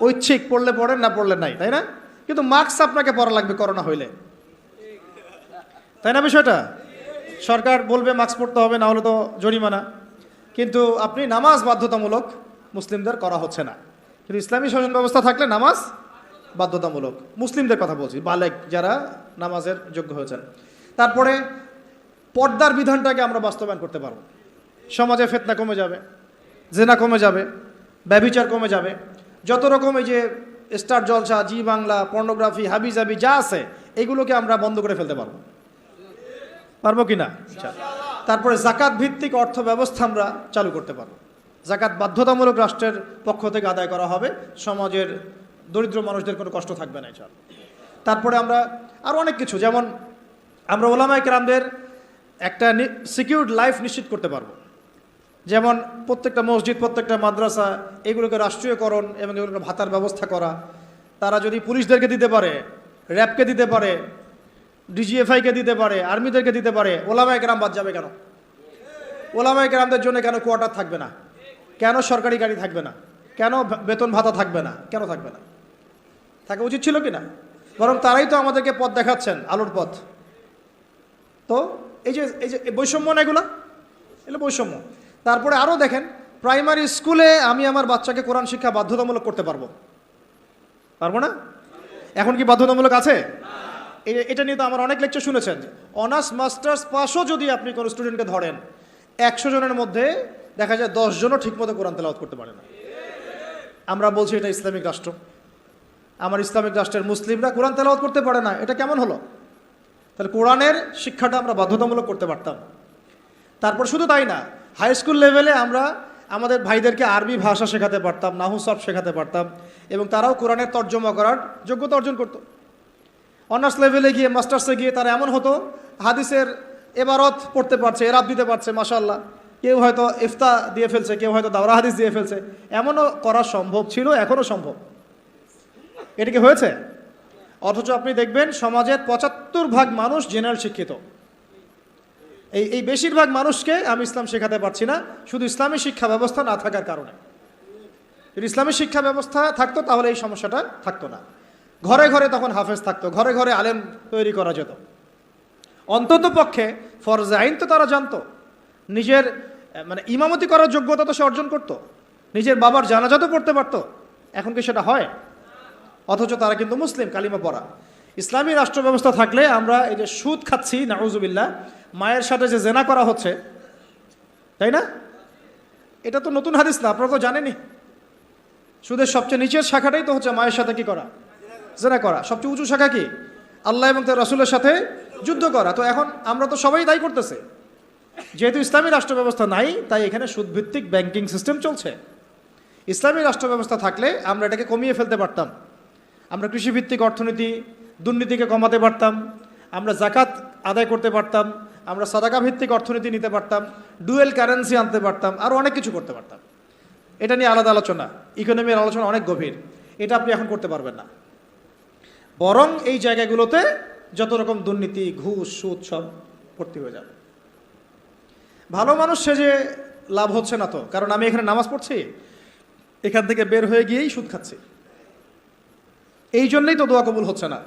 ঐচ্ছিক, পড়লে পড়েন, না পড়লে নাই, তাই না? কিন্তু মাস্ক আপনাকে পরা লাগবে করোনা হইলে, তাই না? বিষয়টা সরকার বলবে মাস্ক পড়তে হবে, না হলে তো জরিমানা। কিন্তু আপনি নামাজ বাধ্যতামূলক মুসলিমদের করা হচ্ছে না। কিন্তু ইসলামী শাসন ব্যবস্থা থাকলে নামাজ বাধ্যতামূলক, মুসলিমদের কথা বলছি, বালেগ যারা নামাজের যোগ্য হয়েছেন। তারপরে পর্দার বিধানটাকে আমরা বাস্তবায়ন করতে পারবো। সমাজে ফিতনা কমে যাবে, জেনা কমে যাবে, ব্যভিচার কমে যাবে, যত রকম এই যে স্টার জলসা, জি বাংলা, পর্নোগ্রাফি, হাবিজাবি যা আছে এগুলোকে আমরা বন্ধ করে ফেলতে পারবো কি না? তারপরে জাকাত ভিত্তিক অর্থ ব্যবস্থা আমরা চালু করতে পারবো। জাকাত বাধ্যতামূলক রাষ্ট্রের পক্ষ থেকে আদায় করা হবে, সমাজের দরিদ্র মানুষদের কোনো কষ্ট থাকবে না এছাড়া। তারপরে আমরা আরও অনেক কিছু, যেমন আমরা ওলামায়ে কেরামদের একটা সিকিউরড লাইফ নিশ্চিত করতে পারবো। যেমন প্রত্যেকটা মসজিদ, প্রত্যেকটা মাদ্রাসা এগুলোকে রাষ্ট্রীয়করণ এবং এগুলোকে ভাতার ব্যবস্থা করা। তারা যদি পুলিশদেরকে দিতে পারে, র্যাবকে দিতে পারে, ডিজিএফআইকে দিতে পারে, আর্মিদেরকে দিতে পারে, ওলামায়ে কেরাম বাদ যাবে কেন? ওলামায়ে কেরামদের জন্য কেন কোয়ার্টার থাকবে না? কেন সরকারি গাড়ি থাকবে না? কেন বেতন ভাতা থাকবে না? কেন থাকবে না? থাকা উচিত ছিল কি না? বরং তারাই তো আমাদেরকে পথ দেখাচ্ছেন, আলোর পথ। তো এই যে বৈষম্য না, এগুলো বৈষম্য। তারপরে আরও দেখেন, প্রাইমারি স্কুলে আমি আমার বাচ্চাকে কোরআন শিক্ষা বাধ্যতামূলক করতে পারবো না? এখন কি বাধ্যতামূলক আছে? এটা নিয়ে তো আমার অনেক লেকচার শুনেছেন। অনার্স মাস্টার্স পাসও যদি আপনি কোনো স্টুডেন্টকে ধরেন, 100 জনের মধ্যে দেখা যায় 10 জনও ঠিকমতো কোরআন তেলাওয়াত করতে পারে না। আমরা বলছি এটা ইসলামিক রাষ্ট্র, আমার ইসলামিক রাষ্ট্রের মুসলিমরা কোরআন তেলাওয়াত করতে পারে না, এটা কেমন হলো? তাহলে কোরআনের শিক্ষাটা আমরা বাধ্যতামূলক করতে পারতাম। তারপর শুধু তাই না, হাই স্কুল লেভেলে আমরা আমাদের ভাইদেরকে আরবি ভাষা শেখাতে পারতাম, নাহু সরফ শেখাতে পারতাম, এবং তারাও কোরআনের তর্জমা করার যোগ্যতা অর্জন করত। অনার্স লেভেলে গিয়ে, মাস্টার্সে গিয়ে তারা এমন হতো, হাদিসের এবারত পড়তে পারছে, এরাব দিতে পারছে, মাশাআল্লাহ। কেউ হয়তো ইফতা দিয়ে ফেলছে, কেউ হয়তো দাওরা হাদিস দিয়ে ফেলছে। এমনও করা সম্ভব ছিল, এখনও সম্ভব। এটা কি হয়েছে? অথচ আপনি দেখবেন সমাজের 75% মানুষ জেনারেল শিক্ষিত। এই বেশিরভাগ মানুষকে আমি ইসলাম শেখাতে পারছি না, শুধু ইসলামী শিক্ষা ব্যবস্থা না থাকার কারণে। যদি ইসলামী শিক্ষা ব্যবস্থা থাকতো তাহলে এই সমস্যাটা থাকতো না। ঘরে ঘরে তখন হাফেজ থাকতো, ঘরে ঘরে আলেম তৈরি করা যেত। অন্তত পক্ষে ফরজে আইন তো তারা জানতো, নিজের মানে ইমামতি করার যোগ্যতা তো সে অর্জন করতো, নিজের বাবার জানাজা তো পড়তে পারতো। এখন কি সেটা হয়? অথচ তারা কিন্তু মুসলিম, কালিমা পড়া। ইসলামী রাষ্ট্র ব্যবস্থা থাকলে আমরা এই যে সুদ খাচ্ছি, নাউজুবিল্লাহ, মায়ের সাথে যে জেনা করা হচ্ছে, তাই না? এটা তো নতুন হাদিস না, আপনারা তো জানেনই। সুদের সবচেয়ে নিচের শাখাটাই তো হচ্ছে মায়ের সাথে কি করা? জেনা করা। সবচেয়ে উঁচু শাখা কি? আল্লাহ এবং তার রাসূলের সাথে যুদ্ধ করা। তো এখন আমরা তো সবাই তাই করতেছে। যেহেতু ইসলামী রাষ্ট্র ব্যবস্থা নাই, তাই এখানে সুদভিত্তিক ব্যাংকিং সিস্টেম চলছে। ইসলামী রাষ্ট্র ব্যবস্থা থাকলে আমরা এটাকে কমিয়ে ফেলতে পারতাম। আমরা কৃষিভিত্তিক অর্থনীতি, দুর্নীতিকে কমাতে পারতাম, আমরা জাকাত আদায় করতে পারতাম, আমরা সাদাকা ভিত্তিক অর্থনীতি নিতে পারতাম, ডুয়েল কারেন্সি আনতে পারতাম, আরও অনেক কিছু করতে পারতাম। এটা নিয়ে আলাদা আলোচনা, ইকোনমির আলোচনা অনেক গভীর। এটা আপনি এখন করতে পারবেন না। বরং এই জায়গাগুলোতে যত রকম দুর্নীতি, ঘুষ, সুদ সব ভর্তি হয়ে যাবে। ভালো মানুষ সেজে লাভ হচ্ছে না তো, কারণ আমি এখানে নামাজ পড়ছি, এখান থেকে বের হয়ে গিয়েই সুদ খাচ্ছি। এই জন্যই তো দোয়া কবুল হচ্ছে না।